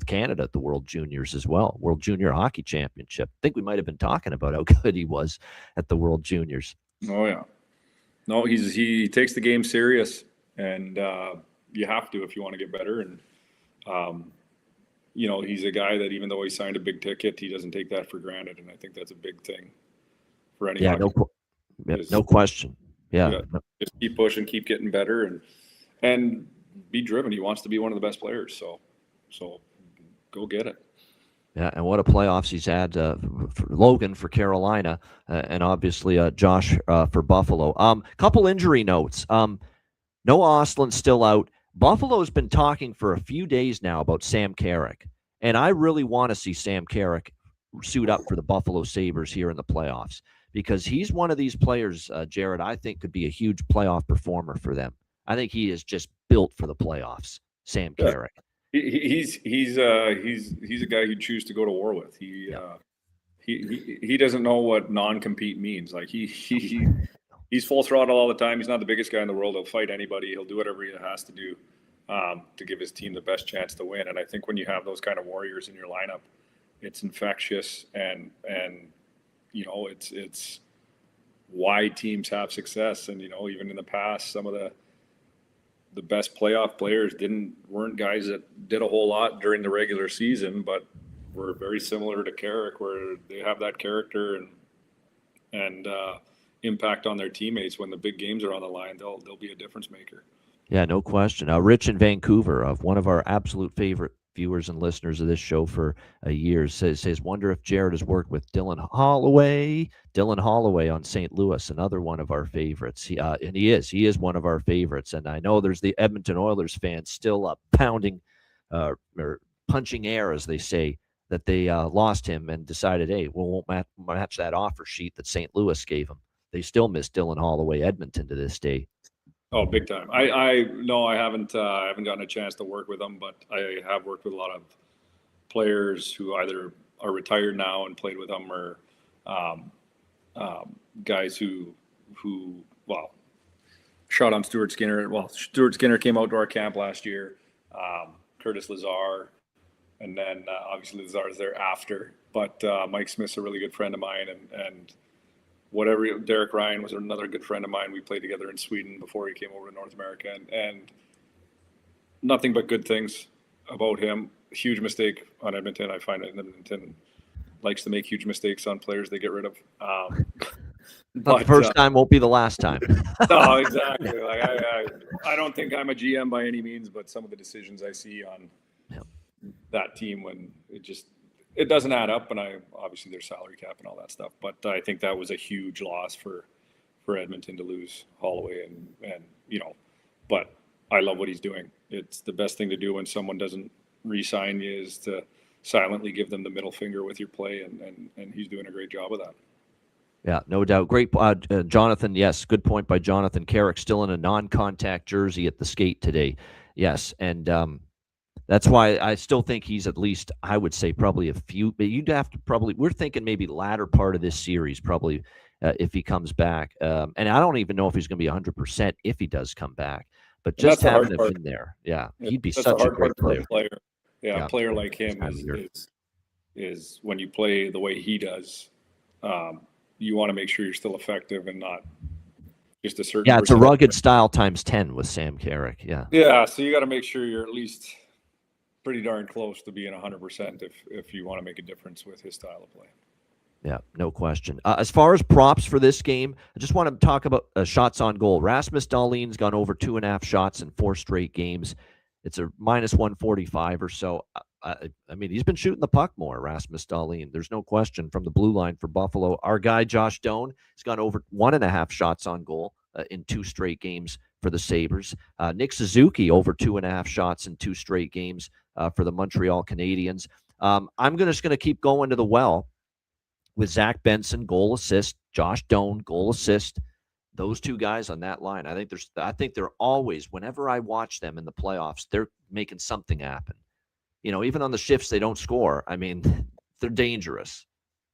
Canada at the World Juniors as well, World Junior Hockey Championship. I think we might have been talking about how good he was at the World Juniors. Oh, yeah. No, he takes the game serious. And you have to if you want to get better. And, he's a guy that even though he signed a big ticket, he doesn't take that for granted. And I think that's a big thing for any hockey. No question. Yeah. Just keep pushing, keep getting better, and be driven. He wants to be one of the best players. So go get it. Yeah, and what a playoffs he's had for Logan for Carolina, and obviously Josh for Buffalo. Couple injury notes. Noah Ostland's still out. Buffalo's been talking for a few days now about Sam Carrick, and I really want to see Sam Carrick suit up for the Buffalo Sabres here in the playoffs, because he's one of these players, Jared, I think could be a huge playoff performer for them. I think he is just built for the playoffs, Sam Carrick. He's a guy you'd choose to go to war with. He doesn't know what non-compete means. Like he's full throttle all the time. He's not the biggest guy in the world. He'll fight anybody. He'll do whatever he has to do to give his team the best chance to win. And I think when you have those kind of warriors in your lineup, it's infectious, and it's why teams have success. And even in the past, some of the best playoff players weren't guys that did a whole lot during the regular season, but were very similar to Carrick, where they have that character and impact on their teammates. When the big games are on the line, they'll be a difference maker. Yeah, no question. Rich in Vancouver, one of our absolute favorite viewers and listeners of this show for years, says wonder if Jared has worked with Dylan Holloway on St. Louis, another one of our favorites. And he is one of our favorites. And I know there's the Edmonton Oilers fans still pounding or punching air, as they say, that they lost him and decided, hey, we won't match that offer sheet that St. Louis gave him. They still miss Dylan Holloway Edmonton to this day. Oh, big time. I haven't gotten a chance to work with them, but I have worked with a lot of players who either are retired now and played with them, or guys who shot on Stuart Skinner. Well, Stuart Skinner came out to our camp last year. Curtis Lazar, and then obviously Lazar's there after. But Mike Smith's a really good friend of mine, and Derek Ryan was another good friend of mine. We played together in Sweden before he came over to North America, and nothing but good things about him. Huge mistake on Edmonton. I find Edmonton likes to make huge mistakes on players they get rid of. But the first time won't be the last time. No, exactly. Like I don't think I'm a GM by any means, but some of the decisions I see on that team, when it doesn't add up, and obviously there's salary cap and all that stuff. But I think that was a huge loss for Edmonton to lose Holloway, and but I love what he's doing. It's the best thing to do when someone doesn't re-sign you, is to silently give them the middle finger with your play, and he's doing a great job of that. Yeah, no doubt. Great, Jonathan. Yes, good point by Jonathan Carrick. Still in a non-contact jersey at the skate today. Yes, and that's why I still think he's at least, I would say, probably a few. But you'd have to probably. We're thinking maybe latter part of this series, probably if he comes back. And I don't even know if he's going to be 100% if he does come back. But And just that's the having hard him part. in there, yeah, he'd be That's the such a hard part great for a player. player. Yeah, a Yeah, player like this him time of year. is when you play the way he does, you want to make sure you're still effective and not just a certain Yeah, it's a percentage. rugged style times 10 with Sam Carrick. Yeah. Yeah, so you got to make sure you're at least pretty darn close to being 100% if you want to make a difference with his style of play. Yeah, no question. As far as props for this game, I just want to talk about shots on goal. Rasmus Dahlin's gone over 2.5 shots in 4 straight games. It's a minus 145 or so. I mean, he's been shooting the puck more, Rasmus Dahlin. There's no question from the blue line for Buffalo. Our guy, Josh Doan, has gone over 1.5 shots on goal in 2 straight games for the Sabres. Nick Suzuki over 2.5 shots in 2 straight games for the Montreal Canadiens. I'm just going to keep going to the well with Zach Benson, goal assist, Josh Doan, goal assist. Those 2 guys on that line, I think they're always, whenever I watch them in the playoffs, they're making something happen. Even on the shifts they don't score, I mean, they're dangerous.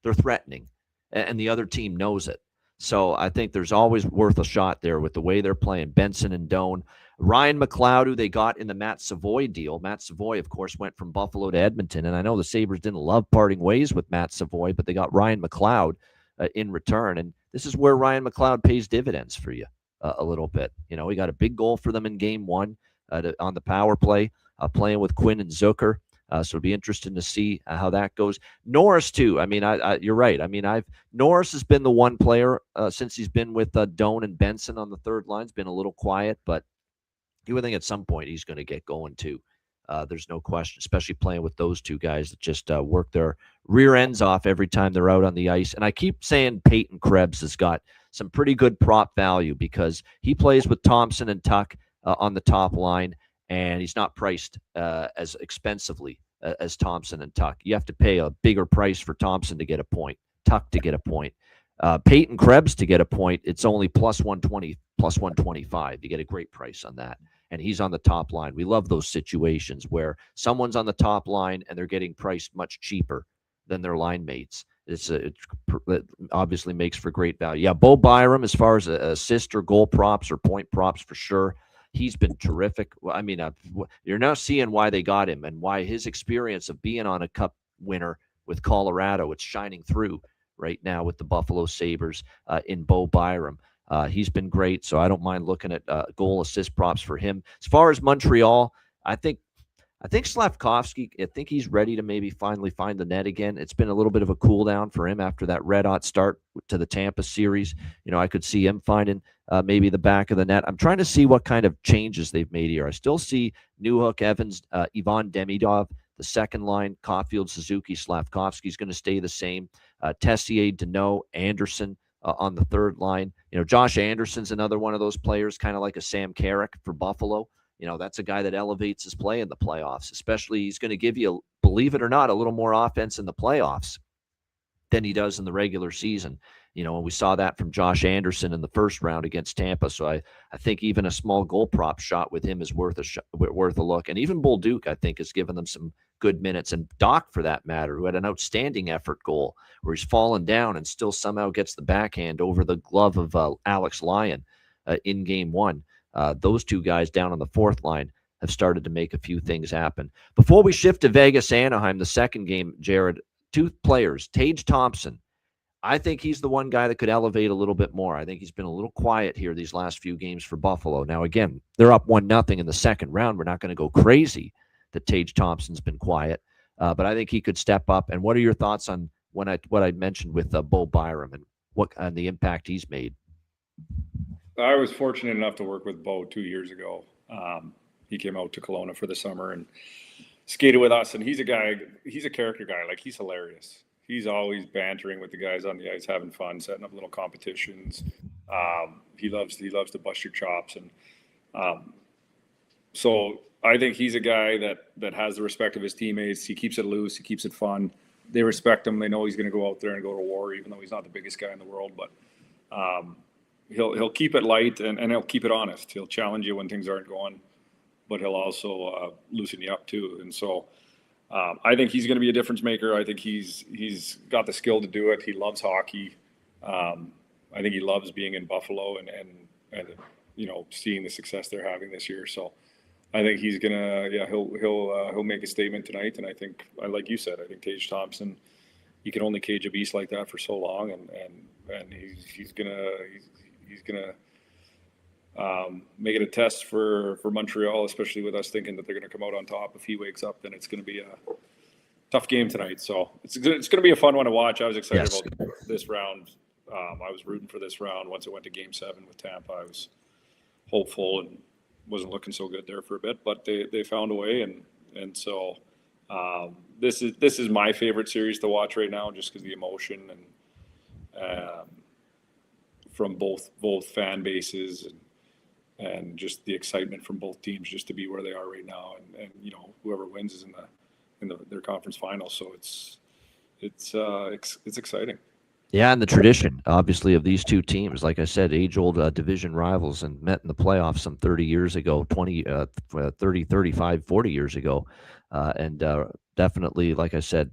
They're threatening, and the other team knows it. So I think there's always worth a shot there with the way they're playing. Benson and Doan. Ryan McLeod, who they got in the Matt Savoy deal. Matt Savoy, of course, went from Buffalo to Edmonton, and I know the Sabres didn't love parting ways with Matt Savoy, but they got Ryan McLeod in return, and this is where Ryan McLeod pays dividends for you a little bit. He got a big goal for them in Game 1 on the power play, playing with Quinn and Zucker. So it'll be interesting to see how that goes. Norris too. I mean, you're right. I mean, Norris has been the one player since he's been with Doan and Benson on the third line. It's been a little quiet, but you would think at some point he's going to get going too. There's no question, especially playing with those 2 guys that just work their rear ends off every time they're out on the ice. And I keep saying Peyton Krebs has got some pretty good prop value because he plays with Thompson and Tuck on the top line, and he's not priced as expensively as Thompson and Tuck. You have to pay a bigger price for Thompson to get a point, Tuck to get a point. Peyton Krebs to get a point, it's only plus 120, plus 125. You get a great price on that. And he's on the top line. We love those situations where someone's on the top line and they're getting priced much cheaper than their line mates. It obviously makes for great value. Yeah, Bo Byram, as far as assist or goal props or point props, for sure. He's been terrific. I mean, you're now seeing why they got him and why his experience of being on a cup winner with Colorado, it's shining through right now with the Buffalo Sabres in Bo Byram. He's been great, so I don't mind looking at goal assist props for him. As far as Montreal, I think Slavkovsky, I think he's ready to maybe finally find the net again. It's been a little bit of a cool down for him after that red-hot start to the Tampa series. I could see him finding maybe the back of the net. I'm trying to see what kind of changes they've made here. I still see Newhook, Evans, Ivan Demidov, the second line, Caulfield, Suzuki, Slavkovsky's going to stay the same. Tessier, Deneau, Anderson on the third line. Josh Anderson's another one of those players, kind of like a Sam Carrick for Buffalo. That's a guy that elevates his play in the playoffs, especially he's going to give you, believe it or not, a little more offense in the playoffs than he does in the regular season. And we saw that from Josh Anderson in the first round against Tampa. So I think even a small goal prop shot with him is worth a look. And even Bull Duke, I think, has given them some good minutes. And Doc, for that matter, who had an outstanding effort goal where he's fallen down and still somehow gets the backhand over the glove of Alex Lyon in Game 1. Those 2 guys down on the fourth line have started to make a few things happen. Before we shift to Vegas, Anaheim, the second game, Jared, 2 players, Tage Thompson. I think he's the one guy that could elevate a little bit more. I think he's been a little quiet here these last few games for Buffalo. Now, again, they're up 1-0 in the second round. We're not going to go crazy that Tage Thompson's been quiet, but I think he could step up. And what are your thoughts on what I mentioned with Bo Byram and the impact he's made? I was fortunate enough to work with Bo 2 years ago. He came out to Kelowna for the summer and skated with us. And he's a character guy. Like, he's hilarious. He's always bantering with the guys on the ice, having fun, setting up little competitions. He loves to bust your chops. And so I think he's a guy that has the respect of his teammates. He keeps it loose. He keeps it fun. they respect him. They know he's going to go out there and go to war, even though he's not the biggest guy in the world. But he'll keep it light and he'll keep it honest. He'll challenge you when things aren't going, but he'll also loosen you up too. And so I think he's going to be a difference maker. I think he's got the skill to do it. He loves hockey. I think he loves being in Buffalo and seeing the success they're having this year. So I think he's gonna, he'll make a statement tonight. And I think, like you said, I think Tage Thompson, you can only cage a beast like that for so long, and he's gonna make it a test for Montreal, especially with us thinking that they're gonna come out on top. If he wakes up, then it's gonna be a tough game tonight. So it's gonna be a fun one to watch. I was excited about this round. I was rooting for this round. Once it went to Game 7 with Tampa, I was hopeful and wasn't looking so good there for a bit, but they found a way, and so this is my favorite series to watch right now, just because the emotion and from both fan bases and just the excitement from both teams just to be where they are right now, and whoever wins is in their conference final. So it's exciting. Yeah, and the tradition, obviously, of these two teams, like I said, age-old division rivals, and met in the playoffs some 30 years ago, 30, 35, 40 years ago. And definitely, like I said,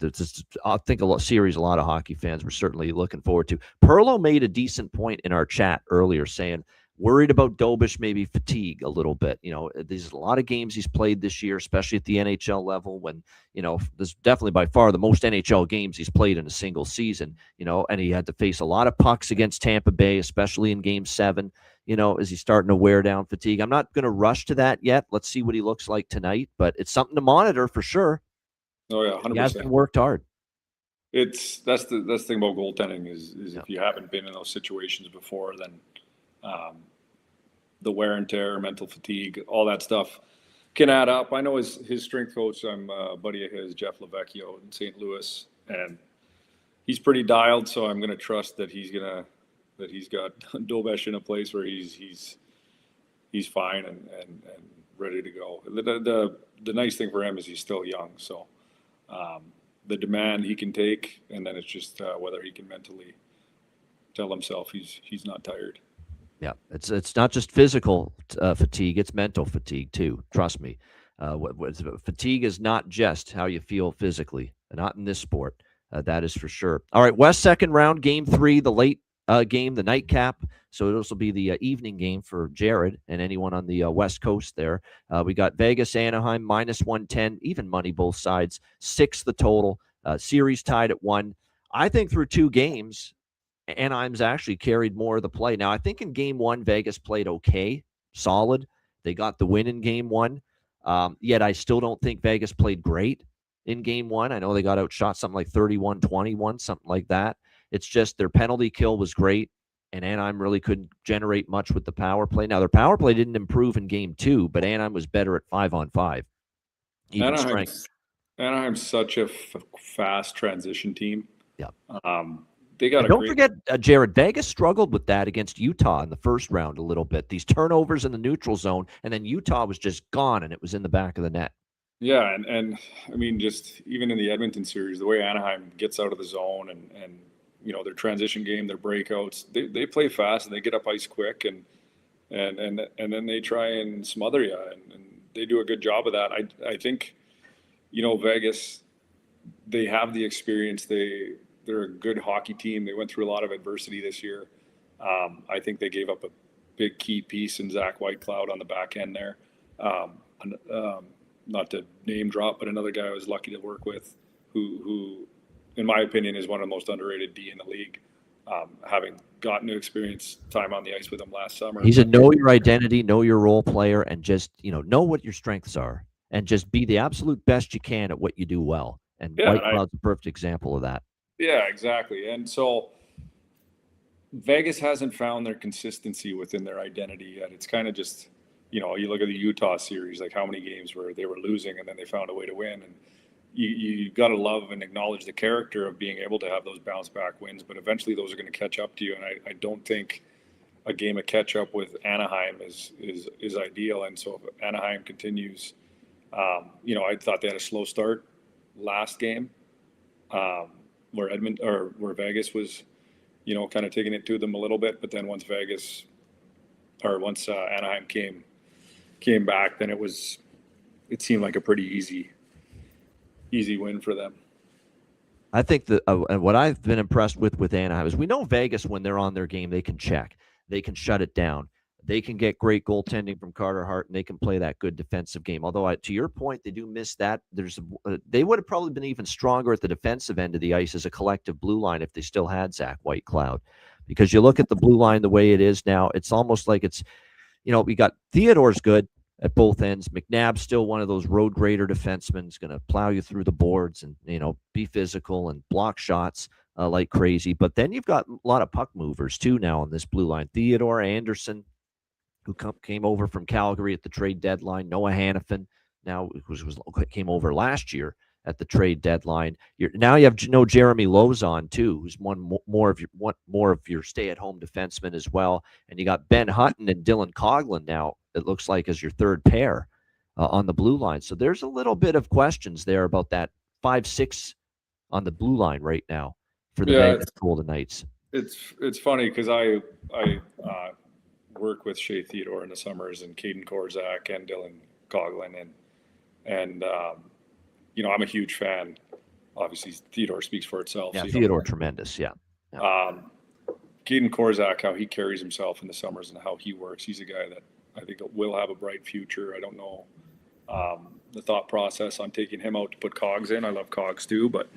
I think a lot of hockey fans were certainly looking forward to. Perlo made a decent point in our chat earlier saying, worried about Dobish maybe fatigue a little bit. There's a lot of games he's played this year, especially at the NHL level, when, there's definitely by far the most NHL games he's played in a single season, and he had to face a lot of pucks against Tampa Bay, especially in Game 7, as he's starting to wear down fatigue. I'm not going to rush to that yet. Let's see what he looks like tonight, but it's something to monitor for sure. Oh yeah, 100%. He has been worked hard. That's the thing about goaltending is if you haven't been in those situations before, then the wear and tear, mental fatigue, all that stuff can add up. I know his strength coach, I'm a buddy of his, Jeff Lavecchio in St. Louis, and he's pretty dialed. So I'm going to trust that he's got Dobish in a place where he's fine and ready to go. The nice thing for him is he's still young, so the demand he can take, and then it's just whether he can mentally tell himself he's not tired. Yeah, it's not just physical fatigue; it's mental fatigue too. Trust me. Fatigue is not just how you feel physically, not in this sport. That is for sure. All right, West second round, Game 3, the late game, the nightcap. So this will be the evening game for Jared and anyone on the West Coast there. We got Vegas, Anaheim, -110, even money both sides. 6 the total. Series tied at 1. I think through 2 games, Anaheim's actually carried more of the play. Now, I think in Game 1, Vegas played okay, solid. They got the win in Game 1. Yet I still don't think Vegas played great in Game 1. I know they got outshot something like 31-21, something like that. It's just their penalty kill was great, and Anaheim really couldn't generate much with the power play. Now, their power play didn't improve in Game 2, but Anaheim was better at 5-on-5. Anaheim's such a fast transition team. Yeah. Don't forget, Jared, Vegas struggled with that against Utah in the first round a little bit. These turnovers in the neutral zone, and then Utah was just gone, and it was in the back of the net. Yeah, and I mean, just even in the Edmonton series, the way Anaheim gets out of the zone and their transition game, their breakouts, they play fast and they get up ice quick, and then they try and smother you, and they do a good job of that. I think, Vegas, they have the experience. They're a good hockey team. They went through a lot of adversity this year. I think they gave up a big key piece in Zach Whitecloud on the back end there. Not to name drop, but another guy I was lucky to work with who in my opinion, is one of the most underrated D in the league, having gotten to experience time on the ice with him last summer. He's a know your identity, know your role player, and just, know what your strengths are and just be the absolute best you can at what you do well. And Whitecloud's a perfect example of that. Yeah, exactly. And so Vegas hasn't found their consistency within their identity yet. It's kind of just, you look at the Utah series, like how many games where they were losing and then they found a way to win. And you got to love and acknowledge the character of being able to have those bounce back wins, but eventually those are going to catch up to you. And I don't think a game of catch up with Anaheim is ideal. And so if Anaheim continues, I thought they had a slow start last game. where Vegas was, kind of taking it to them a little bit. But then once Anaheim came back, then it seemed like a pretty easy win for them. I think that and what I've been impressed with Anaheim is we know Vegas, when they're on their game, they can check, they can shut it down, they can get great goaltending from Carter Hart, and they can play that good defensive game. Although, to your point, they do miss that. They would have probably been even stronger at the defensive end of the ice as a collective blue line if they still had Zach Whitecloud, because you look at the blue line the way it is now, it's almost like it's, we got Theodore's good at both ends. McNabb's still one of those road grader defensemen. He's going to plow you through the boards and, be physical and block shots like crazy. But then you've got a lot of puck movers too now on this blue line. Theodore Anderson, who came over from Calgary at the trade deadline. Noah Hannafin, now came over last year at the trade deadline. Now you have Jeremy Lozon too, who's more of your stay-at-home defenseman as well. And you got Ben Hutton and Dylan Coughlin now, it looks like, as your third pair on the blue line. So there's a little bit of questions there about that 5-6 on the blue line right now for the Vegas Golden Knights. It's funny because I work with Shea Theodore in the summers and Caden Korzak and Dylan Coughlin, and I'm a huge fan. Obviously, Theodore speaks for itself. Yeah, so Theodore, tremendous. Yeah. Caden Korzak, how he carries himself in the summers and how he works. He's a guy that I think will have a bright future. I don't know the thought process on taking him out to put Cogs in. I love Cogs too, but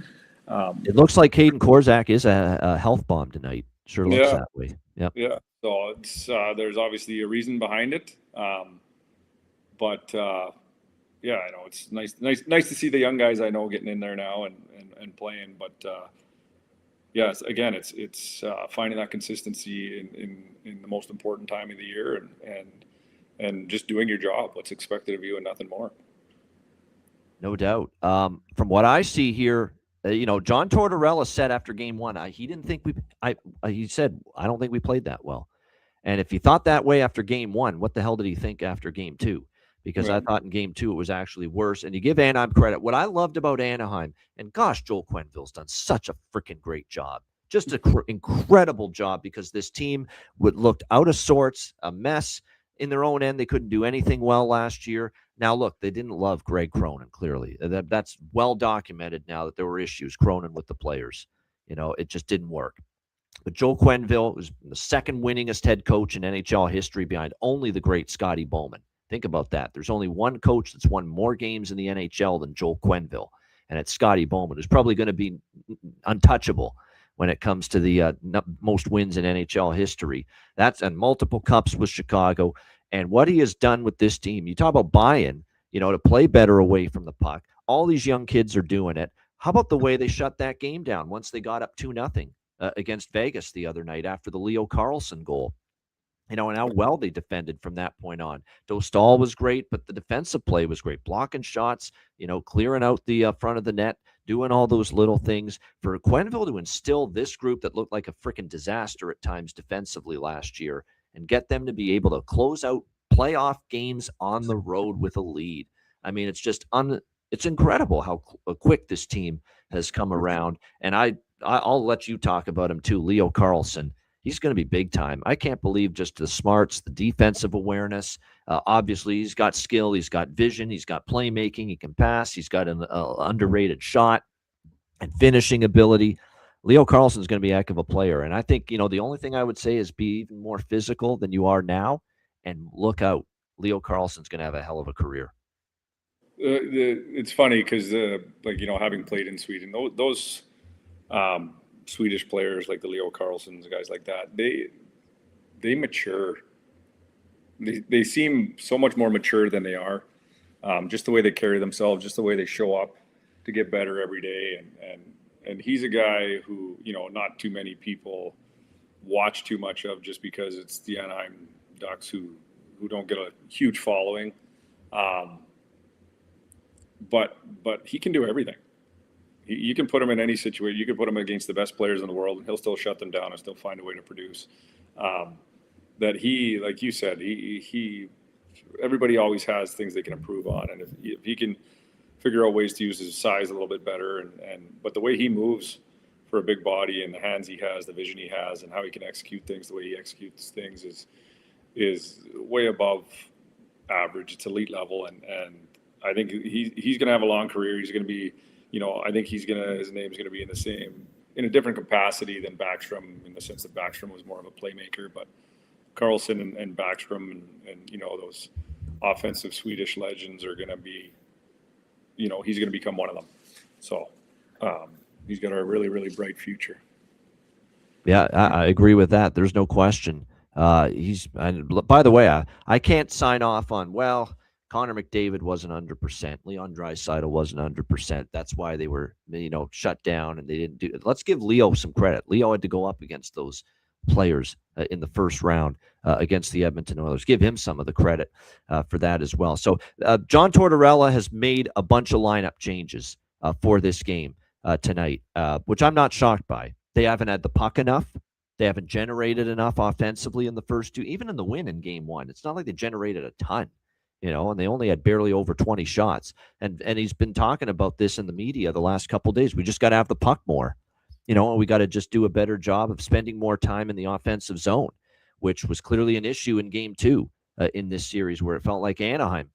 it looks like Caden Korzak is a health bomb tonight. Sure looks that way. Yep. Yeah. So it's there's obviously a reason behind it, but I know it's nice to see the young guys I know getting in there now and playing. But yes, again, it's finding that consistency in the most important time of the year and just doing your job, what's expected of you, and nothing more. No doubt. From what I see here, John Tortorella said after game one, he didn't think he said, I don't think we played that well. And if he thought that way after game one, what the hell did he think after game two? Because I thought in game two it was actually worse. And you give Anaheim credit. What I loved about Anaheim, and gosh, Joel Quenneville's done such a freaking great job. Just an incredible job, because this team looked out of sorts, a mess in their own end. They couldn't do anything well last year. Now, look, they didn't love Greg Cronin, clearly. That's well documented now that there were issues, Cronin, with the players. It just didn't work. But Joel Quenneville was the second winningest head coach in NHL history, behind only the great Scotty Bowman. Think about that. There's only one coach that's won more games in the NHL than Joel Quenneville, and it's Scotty Bowman, who's probably going to be untouchable when it comes to the most wins in NHL history. That's and multiple cups with Chicago. And what he has done with this team, you talk about buy-in, to play better away from the puck. All these young kids are doing it. How about the way they shut that game down once they got up 2-0 against Vegas the other night after the Leo Carlsson goal? And how well they defended from that point on. Dostal was great, but the defensive play was great. Blocking shots, clearing out the front of the net, doing all those little things. For Quenneville to instill this group that looked like a freaking disaster at times defensively last year, and get them to be able to close out playoff games on the road with a lead. I mean, it's just it's incredible how quick this team has come around. And I'll let you talk about him too, Leo Carlsson. He's going to be big time. I can't believe just the smarts, the defensive awareness. Obviously, he's got skill. He's got vision. He's got playmaking. He can pass. He's got an underrated shot and finishing ability. Leo Carlsson's going to be a heck of a player. And I think, the only thing I would say is be even more physical than you are now. And look out. Leo Carlsson's going to have a hell of a career. It's funny because, having played in Sweden, those Swedish players like the Leo Carlssons, guys like that, they mature. They seem so much more mature than they are. Just the way they carry themselves, just the way they show up to get better every day. And he's a guy who, not too many people watch too much of, just because it's the Anaheim Ducks who don't get a huge following. But he can do everything. You can put him in any situation. You can put him against the best players in the world, and he'll still shut them down and still find a way to produce. That he, like you said, he everybody always has things they can improve on, and if he can figure out ways to use his size a little bit better. But the way he moves for a big body and the hands he has, the vision he has, and how he can execute things, the way he executes things is way above average. It's elite level, and I think he's going to have a long career. He's going to be, I think his name's going to be in a different capacity than Backstrom, in the sense that Backstrom was more of a playmaker, but Karlsson and Backstrom and those offensive Swedish legends are going to be, he's going to become one of them. So he's got a really, really bright future. Yeah, I agree with that. There's no question. By the way, I can't sign off on, Connor McDavid wasn't 100%. Leon Draisaitl wasn't 100%. That's why they were, shut down, and they didn't do it. Let's give Leo some credit. Leo had to go up against those players in the first round against the Edmonton Oilers. Give him some of the credit for that as well. So John Tortorella has made a bunch of lineup changes for this game tonight, which I'm not shocked by. They haven't had the puck enough. They haven't generated enough offensively in the first two, even in the win in game one. It's not like they generated a ton, and they only had barely over 20 shots. And he's been talking about this in the media the last couple of days. We just got to have the puck more, and we got to just do a better job of spending more time in the offensive zone, which was clearly an issue in game two in this series, where it felt like Anaheim.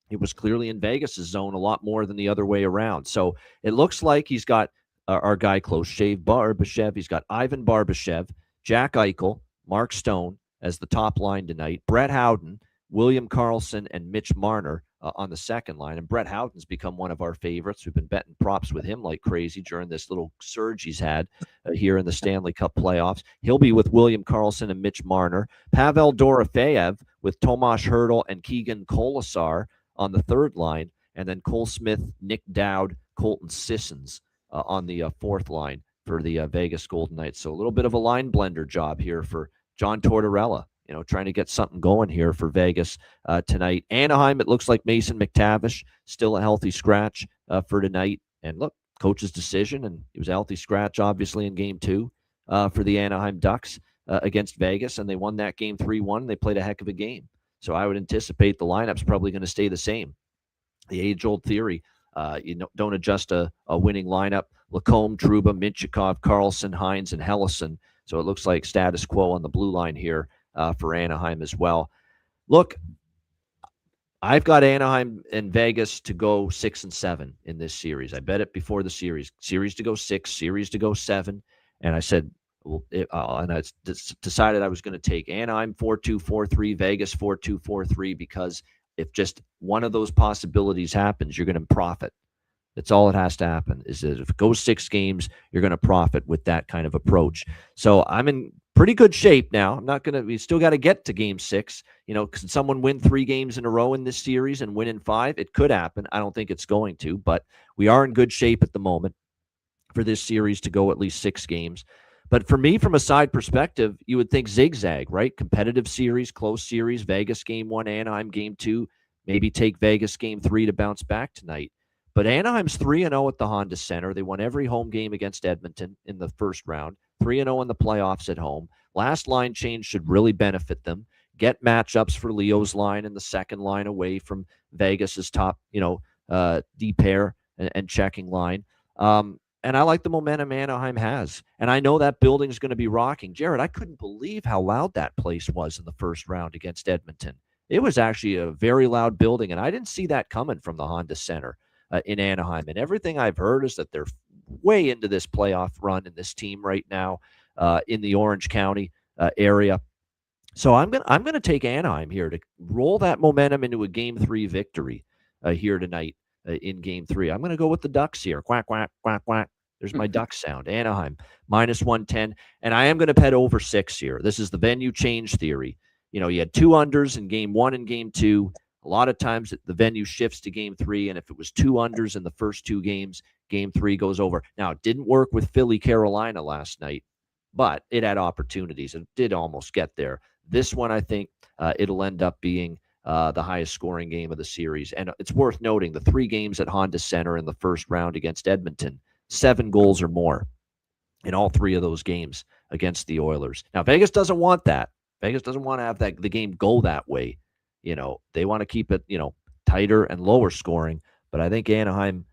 It was clearly in Vegas' zone a lot more than the other way around. So it looks like he's got our guy close shave Barbashev. He's got Ivan Barbashev, Jack Eichel, Mark Stone as the top line tonight, Brett Howden, William Karlsson, and Mitch Marner on the second line. And Brett Howden's become one of our favorites. We've been betting props with him like crazy during this little surge he's had here in the Stanley Cup playoffs. He'll be with William Karlsson and Mitch Marner. Pavel Dorofeyev with Tomas Hertl and Keegan Colasar on the third line. And then Cole Smith, Nick Dowd, Colton Sissons on the fourth line for the Vegas Golden Knights. So a little bit of a line blender job here for John Tortorella, trying to get something going here for Vegas tonight. Anaheim, it looks like Mason McTavish, still a healthy scratch for tonight. And look, coach's decision, and he was a healthy scratch, obviously, in game two for the Anaheim Ducks against Vegas, and they won that game 3-1. They played a heck of a game. So I would anticipate the lineup's probably going to stay the same. The age-old theory, don't adjust a winning lineup. Lacombe, Trouba, Minchikov, Karlsson, Hines, and Hellison. So it looks like status quo on the blue line here for Anaheim as well. Look, I've got Anaheim and Vegas to go 6-7 in this series. I bet it before the series to go 6, series to go 7. And I said, and I decided I was going to take Anaheim 4-2, 4-3, Vegas 4-2, 4-3, because if just one of those possibilities happens, you're going to profit. That's all it has to happen, is that if it goes 6 games, you're going to profit with that kind of approach. So I'm in pretty good shape now. We still got to get to game 6. Can someone win 3 games in a row in this series and win in 5? It could happen. I don't think it's going to, but we are in good shape at the moment for this series to go at least 6 games. But for me, from a side perspective, you would think zigzag, right? Competitive series, close series, Vegas game 1, Anaheim game 2, maybe take Vegas game 3 to bounce back tonight. But Anaheim's 3-0 at the Honda Center. They won every home game against Edmonton in the first round. 3-0 in the playoffs at home. Last line change should really benefit them. Get matchups for Leo's line and the second line away from Vegas's top, D pair and checking line. And I like the momentum Anaheim has. And I know that building's going to be rocking. Jared, I couldn't believe how loud that place was in the first round against Edmonton. It was actually a very loud building, and I didn't see that coming from the Honda Center in Anaheim. And everything I've heard is that they're way into this playoff run in this team right now in the Orange County area. So I'm gonna take Anaheim here to roll that momentum into a Game 3 victory here tonight in Game 3. I'm gonna go with the Ducks here. Quack quack quack quack. There's my Duck sound. Anaheim -110, and I am gonna bet over 6 here. This is the venue change theory. You had 2 unders in Game 1 and Game 2. A lot of times the venue shifts to Game 3, and if it was 2 unders in the first 2 games, Game 3 goes over. Now, it didn't work with Philly, Carolina last night, but it had opportunities and did almost get there. This one, I think it'll end up being the highest scoring game of the series. And it's worth noting the 3 games at Honda Center in the first round against Edmonton, 7 goals or more in all 3 of those games against the Oilers. Now, Vegas doesn't want that. Vegas doesn't want to have the game go that way. They want to keep it, tighter and lower scoring. but I think Anaheim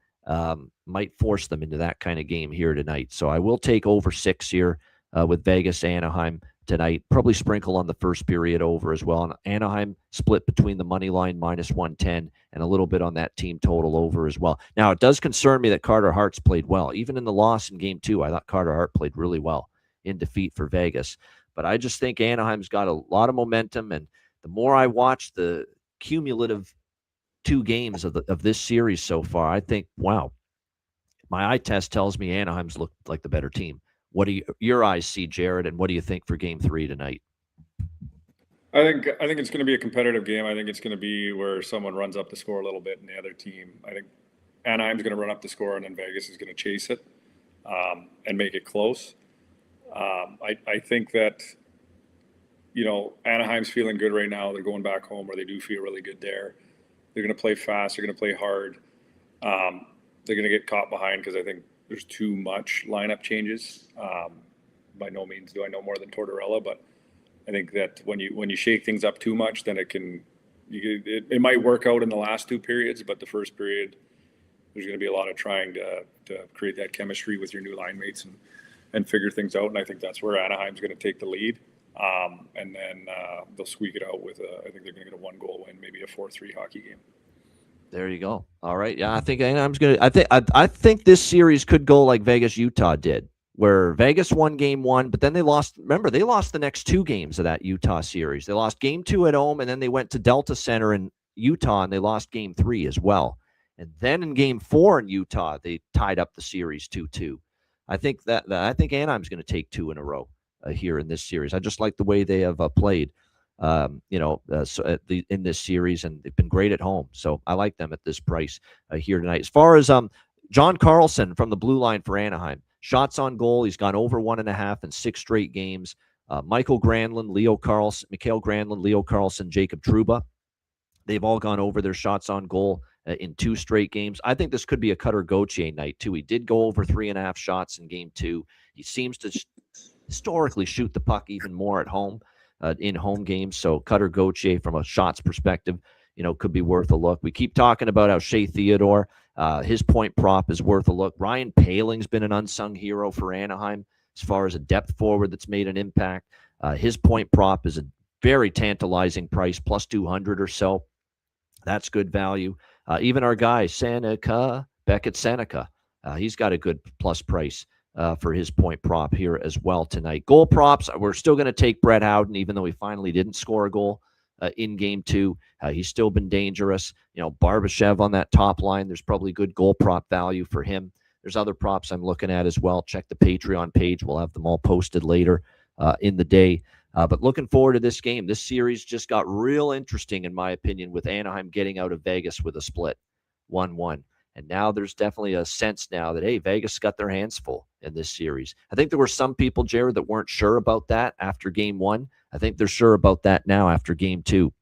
might force them into that kind of game here tonight. So I will take over 6 here with Vegas Anaheim tonight. Probably sprinkle on the first period over as well. And Anaheim split between the money line -110 and a little bit on that team total over as well. Now, it does concern me that Carter Hart's played well. Even in the loss in game 2, I thought Carter Hart played really well in defeat for Vegas. But I just think Anaheim's got a lot of momentum. And the more I watch the cumulative 2 games of this series so far, I think, wow, my eye test tells me Anaheim's looked like the better team. What do your eyes see, Jared, and what do you think for game 3 tonight? I think it's going to be a competitive game. I think it's going to be where someone runs up the score a little bit and the other team. I think Anaheim's going to run up the score and then Vegas is going to chase it and make it close. I think that, Anaheim's feeling good right now. They're going back home where they do feel really good there. They're going to play fast. They're going to play hard. They're going to get caught behind because I think there's too much lineup changes. By no means do I know more than Tortorella, but I think that when you shake things up too much, then it might work out in the last 2 periods, but the first period, there's going to be a lot of trying to create that chemistry with your new line mates and figure things out. And I think that's where Anaheim's going to take the lead. And then they'll squeak it out with I think they're going to get a 1-goal win, maybe a 4-3 hockey game. There you go. All right. Yeah, I think Anaheim's going to. I think this series could go like Vegas Utah did, where Vegas won game 1, but then they lost. Remember, they lost the next 2 games of that Utah series. They lost game 2 at home, and then they went to Delta Center in Utah, and they lost game 3 as well. And then in game 4 in Utah, they tied up the series 2-2. I think Anaheim's going to take 2 in a row here in this series. I just like the way they have played, in this series, and they've been great at home. So I like them at this price here tonight. As far as John Carlson from the blue line for Anaheim, shots on goal, he's gone over 1.5 in 6 straight games. Mikhail Granlund, Leo Carlson, Jacob Trouba, they've all gone over their shots on goal in 2 straight games. I think this could be a Cutter Gauthier night too. He did go over 3.5 shots in game 2. He seems to historically shoot the puck even more at home in home games. So Cutter Gauthier, from a shots perspective, could be worth a look. We keep talking about how Shea Theodore, his point prop is worth a look. Ryan Paling's been an unsung hero for Anaheim as far as a depth forward that's made an impact. His point prop is a very tantalizing price, plus 200 or so. That's good value. Even our guy, Beckett Seneca, he's got a good plus price for his point prop here as well tonight. Goal props, we're still going to take Brett Howden, even though he finally didn't score a goal in game 2. He's still been dangerous. Barbashev on that top line, there's probably good goal prop value for him. There's other props I'm looking at as well. Check the Patreon page. We'll have them all posted later in the day. But looking forward to this game. This series just got real interesting, in my opinion, with Anaheim getting out of Vegas with a split 1-1. And now there's definitely a sense now that, hey, Vegas got their hands full in this series. I think there were some people, Jared, that weren't sure about that after game 1. I think they're sure about that now after game 2,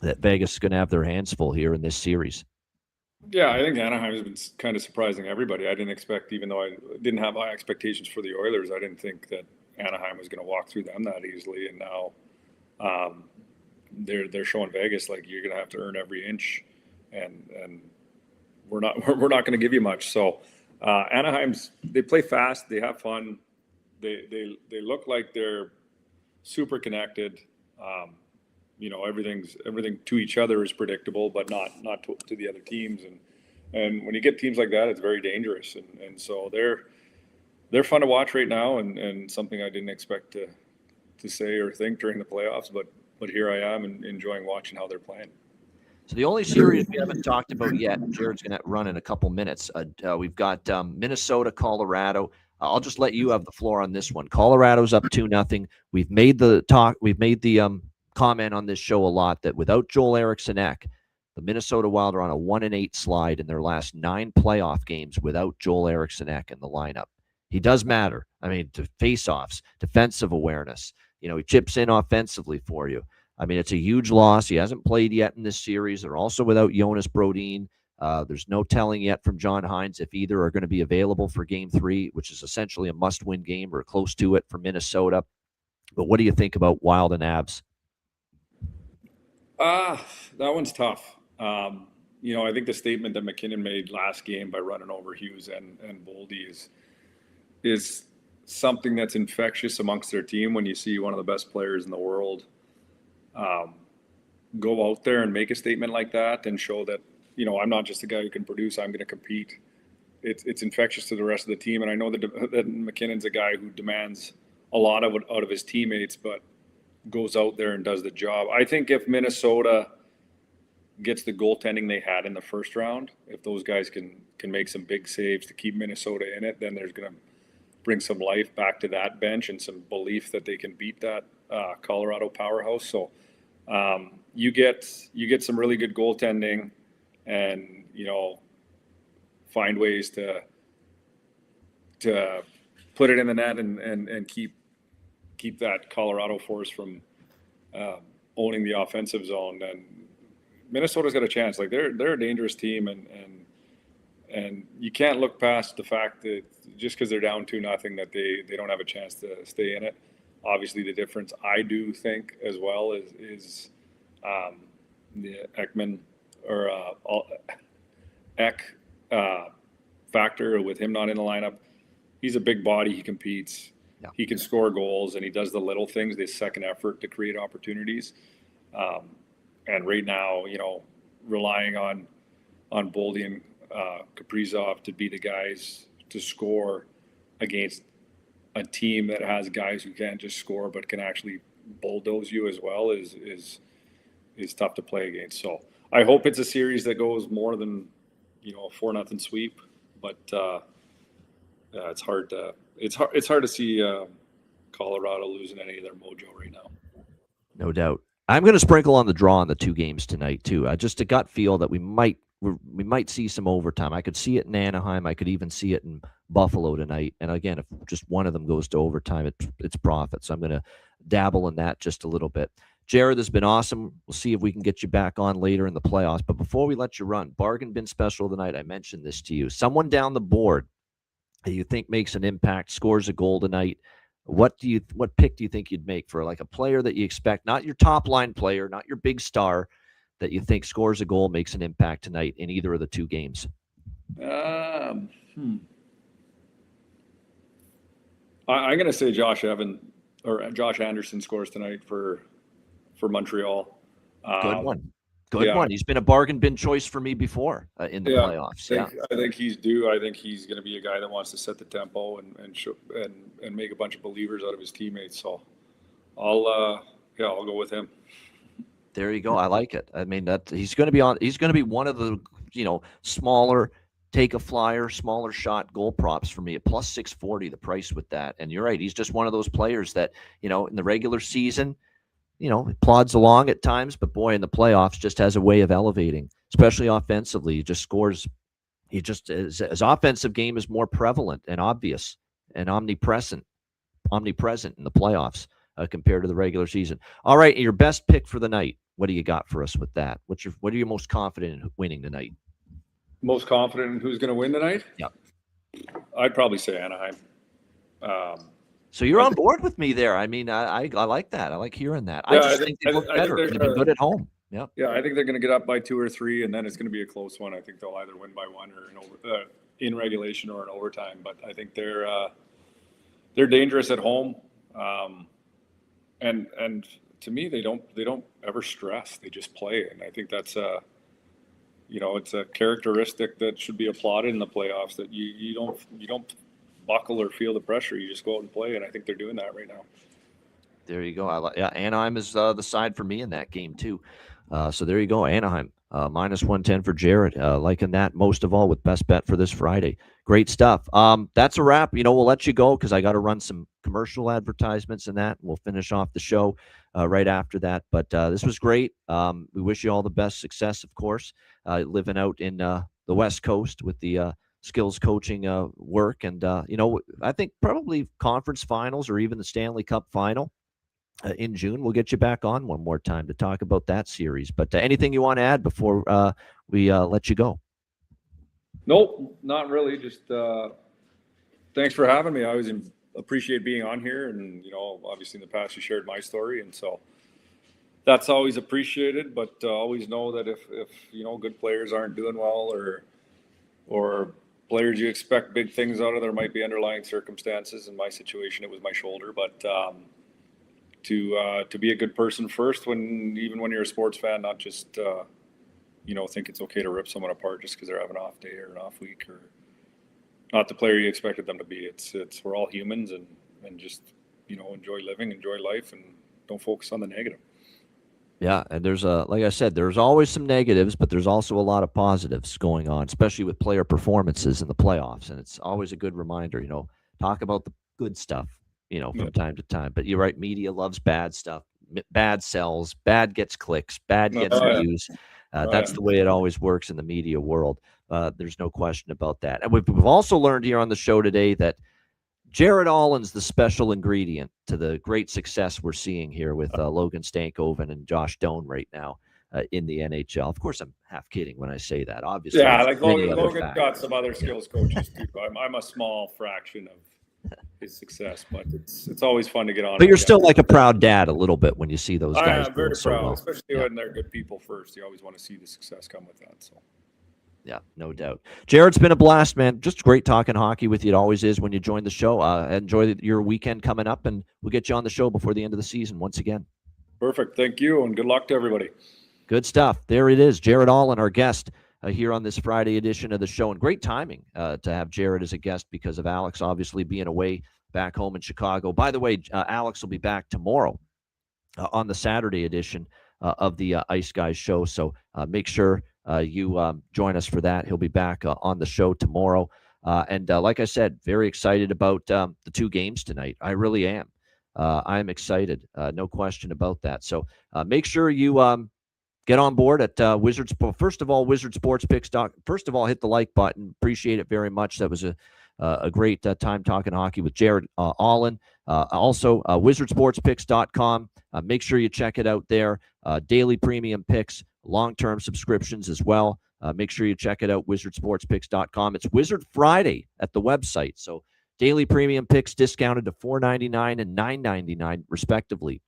that Vegas is going to have their hands full here in this series. Yeah, I think Anaheim has been kind of surprising everybody. I didn't expect, even though I didn't have high expectations for the Oilers, I didn't think that Anaheim was going to walk through them that easily. And now they're showing Vegas, like, you're going to have to earn every inch, and we're not going to give you much. So they play fast, they have fun, they look like they're super connected. Everything to each other is predictable, but not to the other teams. And when you get teams like that, it's very dangerous. And so they're fun to watch right now, and something I didn't expect to say or think during the playoffs, but here I am and enjoying watching how they're playing. So the only series we haven't talked about yet, Jared's going to run in a couple minutes. We've got Minnesota, Colorado. I'll just let you have the floor on this one. Colorado's up 2-0. We've made the comment on this show a lot that without Joel Eriksson Ek, the Minnesota Wild are on a 1-8 slide in their last 9 playoff games without Joel Eriksson Ek in the lineup. He does matter. I mean, to face-offs, defensive awareness. He chips in offensively for you. I mean, it's a huge loss. He hasn't played yet in this series. They're also without Jonas Brodin. There's no telling yet from John Hines if either are going to be available for Game 3, which is essentially a must-win game or close to it for Minnesota. But what do you think about Wild and Avs? That one's tough. I think the statement that McKinnon made last game by running over Hughes and Boldy is something that's infectious amongst their team. When you see one of the best players in the world go out there and make a statement like that and show that, I'm not just a guy who can produce, I'm going to compete. It's infectious to the rest of the team. And I know that McKinnon's a guy who demands a lot out of his teammates, but goes out there and does the job. I think if Minnesota gets the goaltending they had in the first round, if those guys can make some big saves to keep Minnesota in it, then there's going to bring some life back to that bench and some belief that they can beat that Colorado powerhouse. So you get some really good goaltending, and find ways to put it in the net and keep that Colorado force from owning the offensive zone. And Minnesota's got a chance. Like they're a dangerous team, and you can't look past the fact that just because they're down 2-0 that they don't have a chance to stay in it. Obviously, the difference I do think as well is the Ekman or Ek factor with him not in the lineup. He's a big body. He competes. Yeah. He can score goals, and he does the little things, the second effort to create opportunities. And right now, relying on Boldy and Kaprizov to be the guys to score against a team that has guys who can't just score but can actually bulldoze you as well is tough to play against. So I hope it's a series that goes more than a 4-0 sweep, but it's hard to see Colorado losing any of their mojo right now. No doubt. I'm going to sprinkle on the draw on the two games tonight too. Just a gut feel that we might see some overtime. I could see it in Anaheim. I could even see it in Buffalo tonight. And again, if just one of them goes to overtime, it's profit. So I'm going to dabble in that just a little bit. Jared, this has been awesome. We'll see if we can get you back on later in the playoffs. But before we let you run, bargain bin special tonight. I mentioned this to you. Someone down the board that you think makes an impact, scores a goal tonight. What pick do you think you'd make for like a player that you expect, not your top line player, not your big star, that you think scores a goal, makes an impact tonight in either of the two games? I'm going to say Josh Anderson scores tonight for Montreal. Good one. He's been a bargain bin choice for me before in the playoffs. I think he's due. I think he's going to be a guy that wants to set the tempo and make a bunch of believers out of his teammates. So I'll go with him. There you go. I like it. I mean, that he's going to be one of the smaller take a flyer, smaller shot goal props for me at plus 640. The price with that, and you're right. He's just one of those players that in the regular season, plods along at times, but boy, in the playoffs, just has a way of elevating, especially offensively. He just scores. His offensive game is more prevalent and obvious and omnipresent in the playoffs compared to the regular season. All right, your best pick for the night. What do you got for us with that? What are you most confident in winning tonight? Most confident in who's going to win tonight? Yeah, I'd probably say Anaheim. So you're on board with me there. I mean, I like that. I like hearing that. I just think they look better. They've been good at home. Yeah. Yeah, I think they're going to get up by 2 or 3, and then it's going to be a close one. I think they'll either win by 1 or in regulation or in overtime. But I think they're dangerous at home, and to me they don't ever stress. They just play, and I think that's it's a characteristic that should be applauded in the playoffs. That you don't buckle or feel the pressure. You just go out and play, and I think they're doing that right now. There you go. Anaheim is the side for me in that game too. So there you go, Anaheim minus 110 for Jared. Liking that most of all with best bet for this Friday. Great stuff. That's a wrap. We'll let you go because I got to run some commercial advertisements and that. We'll finish off the show right after that. But this was great. We wish you all the best success, of course, living out in the West Coast with the skills coaching work. And, I think probably conference finals or even the Stanley Cup final in June. We'll get you back on one more time to talk about that series. But anything you want to add before we let you go? Nope, not really. Just thanks for having me. I always appreciate being on here. And, obviously in the past you shared my story. And so that's always appreciated, but always know that if good players aren't doing well, or players you expect big things out of, there might be underlying circumstances. In my situation, it was my shoulder, but to be a good person first, even when you're a sports fan, not just think it's okay to rip someone apart just because they're having an off day or an off week, or not the player you expected them to be. It's we're all humans, and just enjoy living, enjoy life, and don't focus on the negative. Yeah, and there's like I said, there's always some negatives, but there's also a lot of positives going on, especially with player performances in the playoffs. And it's always a good reminder, talk about the good stuff, from time to time. But you're right, media loves bad stuff. Bad sells, bad gets clicks, bad gets views. That's the way it always works in the media world. There's no question about that. And we've also learned here on the show today that Jared Allen's the special ingredient to the great success we're seeing here with Logan Stankoven and Josh Doan right now in the NHL. Of course, I'm half kidding when I say that. Obviously, yeah, like Logan got some other skills coaches too. I'm a small fraction of his success, but it's always fun to get on. But you're still like a proud dad a little bit when you see those guys. I'm very so proud, well. Especially when they're good people first. You always want to see the success come with that. So. Yeah, no doubt. Jared, it's been a blast, man. Just great talking hockey with you. It always is when you join the show. Enjoy your weekend coming up, and we'll get you on the show before the end of the season once again. Perfect. Thank you, and good luck to everybody. Good stuff. There it is. Jared Allen, our guest here on this Friday edition of the show. And great timing to have Jared as a guest because of Alex obviously being away back home in Chicago. By the way, Alex will be back tomorrow on the Saturday edition of the Ice Guys show. So make sure you join us for that. He'll be back on the show tomorrow. And like I said, very excited about the two games tonight. I really am. I'm excited. No question about that. So make sure you get on board at Wizards. First of all, Wizard Sports Picks. First of all, hit the like button. Appreciate it very much. That was a great time talking hockey with Jared Allen. Also, wizardsportspicks.com. Make sure you check it out there. Daily premium picks, long-term subscriptions as well. Make sure you check it out, wizardsportspicks.com. It's Wizard Friday at the website. So daily premium picks discounted to $4.99 and $9.99 respectively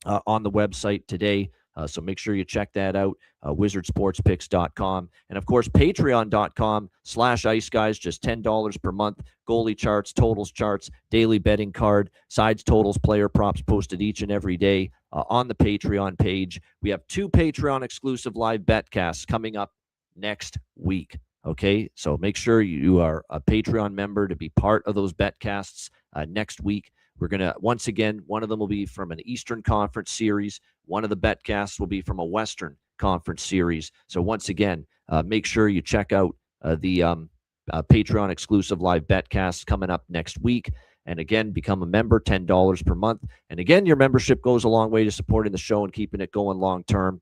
on the website today. So make sure you check that out, wizardsportspicks.com. And, of course, patreon.com/iceguys, just $10 per month. Goalie charts, totals charts, daily betting card, sides, totals, player props posted each and every day on the Patreon page. We have 2 Patreon-exclusive live betcasts coming up next week, okay? So make sure you are a Patreon member to be part of those betcasts next week. We're going to, once again, one of them will be from an Eastern Conference series. One of the betcasts will be from a Western Conference series. So once again, make sure you check out the Patreon exclusive live betcasts coming up next week. And again, become a member, $10 per month. And again, your membership goes a long way to supporting the show and keeping it going long term.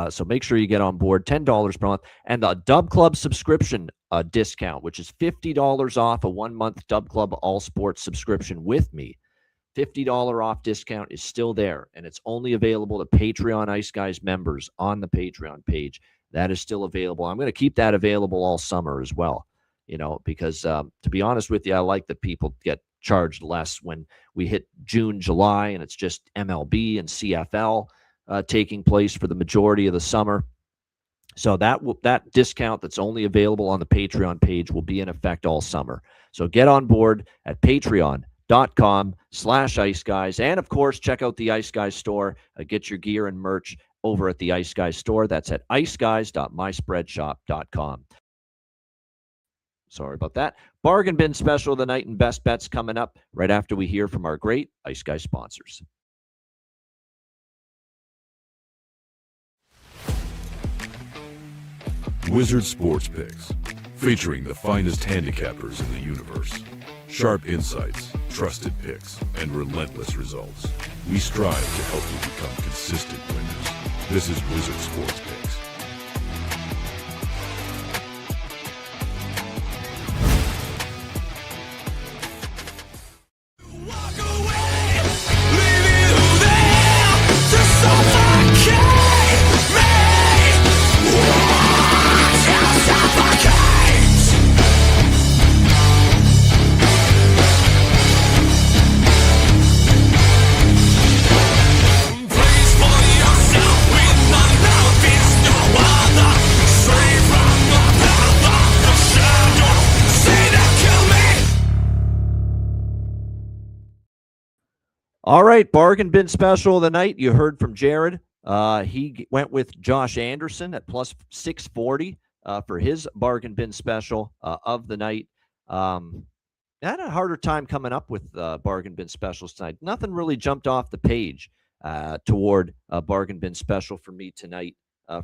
So make sure you get on board, $10 per month. And the Dub Club subscription discount, which is $50 off a 1-month Dub Club All Sports subscription with me. $50 off discount is still there, and it's only available to Patreon Ice Guys members on the Patreon page. That is still available. I'm going to keep that available all summer as well, because to be honest with you, I like that people get charged less when we hit June, July, and it's just MLB and CFL taking place for the majority of the summer. So that discount that's only available on the Patreon page will be in effect all summer. So get on board at patreon.com/iceguys. And of course, check out the Ice Guys store. Get your gear and merch over at the Ice Guys store. That's at iceguys.myspreadshop.com. Sorry about that. Bargain bin special of the night and best bets coming up right after we hear from our great Ice Guys sponsors. Wizard Sports Picks, featuring the finest handicappers in the universe. Sharp insights, trusted picks, and relentless results. We strive to help you become consistent winners. This is Wizard Sports Picks. Please for All right, bargain bin special of the night. You heard from Jared. He went with Josh Anderson at plus 640 for his bargain bin special of the night. I had a harder time coming up with bargain bin specials tonight. Nothing really jumped off the page toward a bargain bin special for me tonight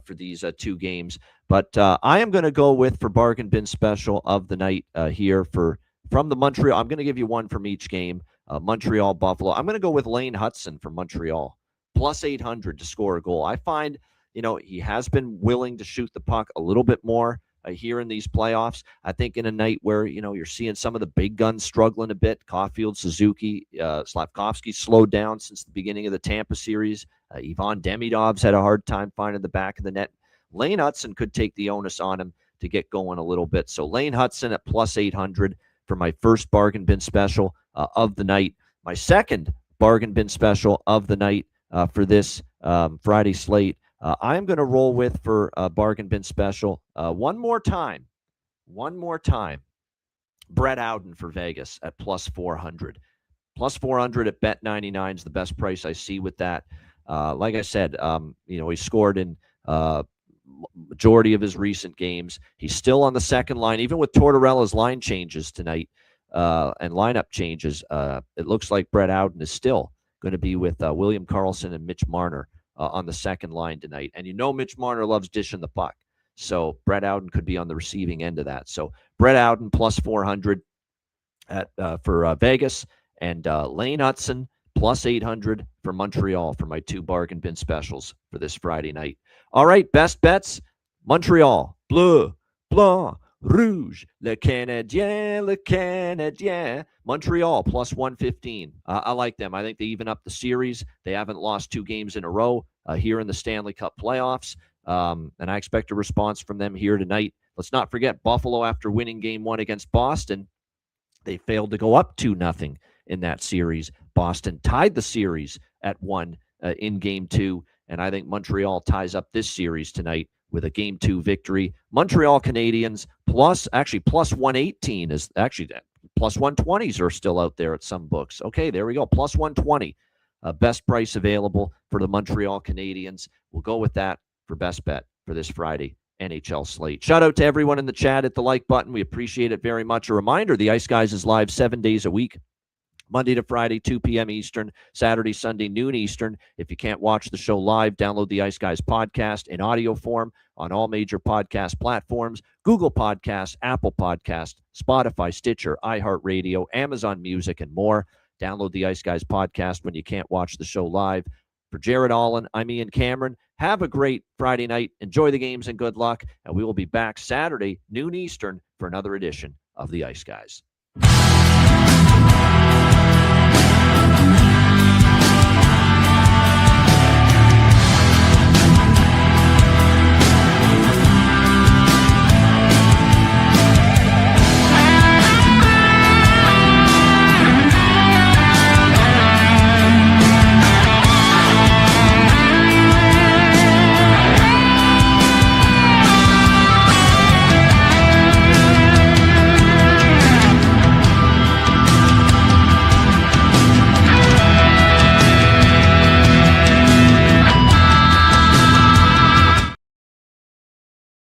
for these two games. But I am going to go with for bargain bin special of the night here from the Montreal. I'm going to give you one from each game. Montreal, Buffalo. I'm going to go with Lane Hudson from Montreal, plus 800 to score a goal. I find, he has been willing to shoot the puck a little bit more here in these playoffs. I think in a night where, you're seeing some of the big guns struggling a bit, Caulfield, Suzuki, Slavkovsky slowed down since the beginning of the Tampa series. Ivan Demidov's had a hard time finding the back of the net. Lane Hudson could take the onus on him to get going a little bit. So Lane Hudson at plus 800 for my first bargain bin special of the night. My second bargain bin special of the night for this Friday slate, I'm going to roll with for a bargain bin special one more time. Brett Howden for Vegas at plus 400. Plus 400 at Bet99 is the best price I see with that. Like I said, he scored in majority of his recent games. He's still on the second line, even with Tortorella's line changes tonight and lineup changes. It looks like Brett Howden is still going to be with William Karlsson and Mitch Marner on the second line tonight. And Mitch Marner loves dishing the puck. So Brett Howden could be on the receiving end of that. So Brett Howden plus 400 for Vegas, and Lane Hudson plus 800 for Montreal for my two bargain bin specials for this Friday night. All right, best bets. Montreal, bleu, blanc, rouge, le Canadien. Montreal plus 115. I like them. I think they even up the series. They haven't lost 2 games in a row here in the Stanley Cup playoffs. And I expect a response from them here tonight. Let's not forget Buffalo, after winning game 1 against Boston, they failed to go up 2-0 in that series. Boston tied the series at 1 in game 2. And I think Montreal ties up this series tonight with a game 2 victory. Montreal Canadiens plus 118 is actually plus 120s are still out there at some books. Okay, there we go. Plus 120. Best price available for the Montreal Canadiens. We'll go with that for best bet for this Friday NHL slate. Shout out to everyone in the chat. Hit the like button. We appreciate it very much. A reminder, the Ice Guys is live 7 days a week. Monday to Friday, 2 p.m. Eastern, Saturday, Sunday, noon Eastern. If you can't watch the show live, download the Ice Guys podcast in audio form on all major podcast platforms: Google Podcasts, Apple Podcasts, Spotify, Stitcher, iHeartRadio, Amazon Music, and more. Download the Ice Guys podcast when you can't watch the show live. For Jared Allen, I'm Ian Cameron. Have a great Friday night. Enjoy the games and good luck. And we will be back Saturday, noon Eastern, for another edition of the Ice Guys.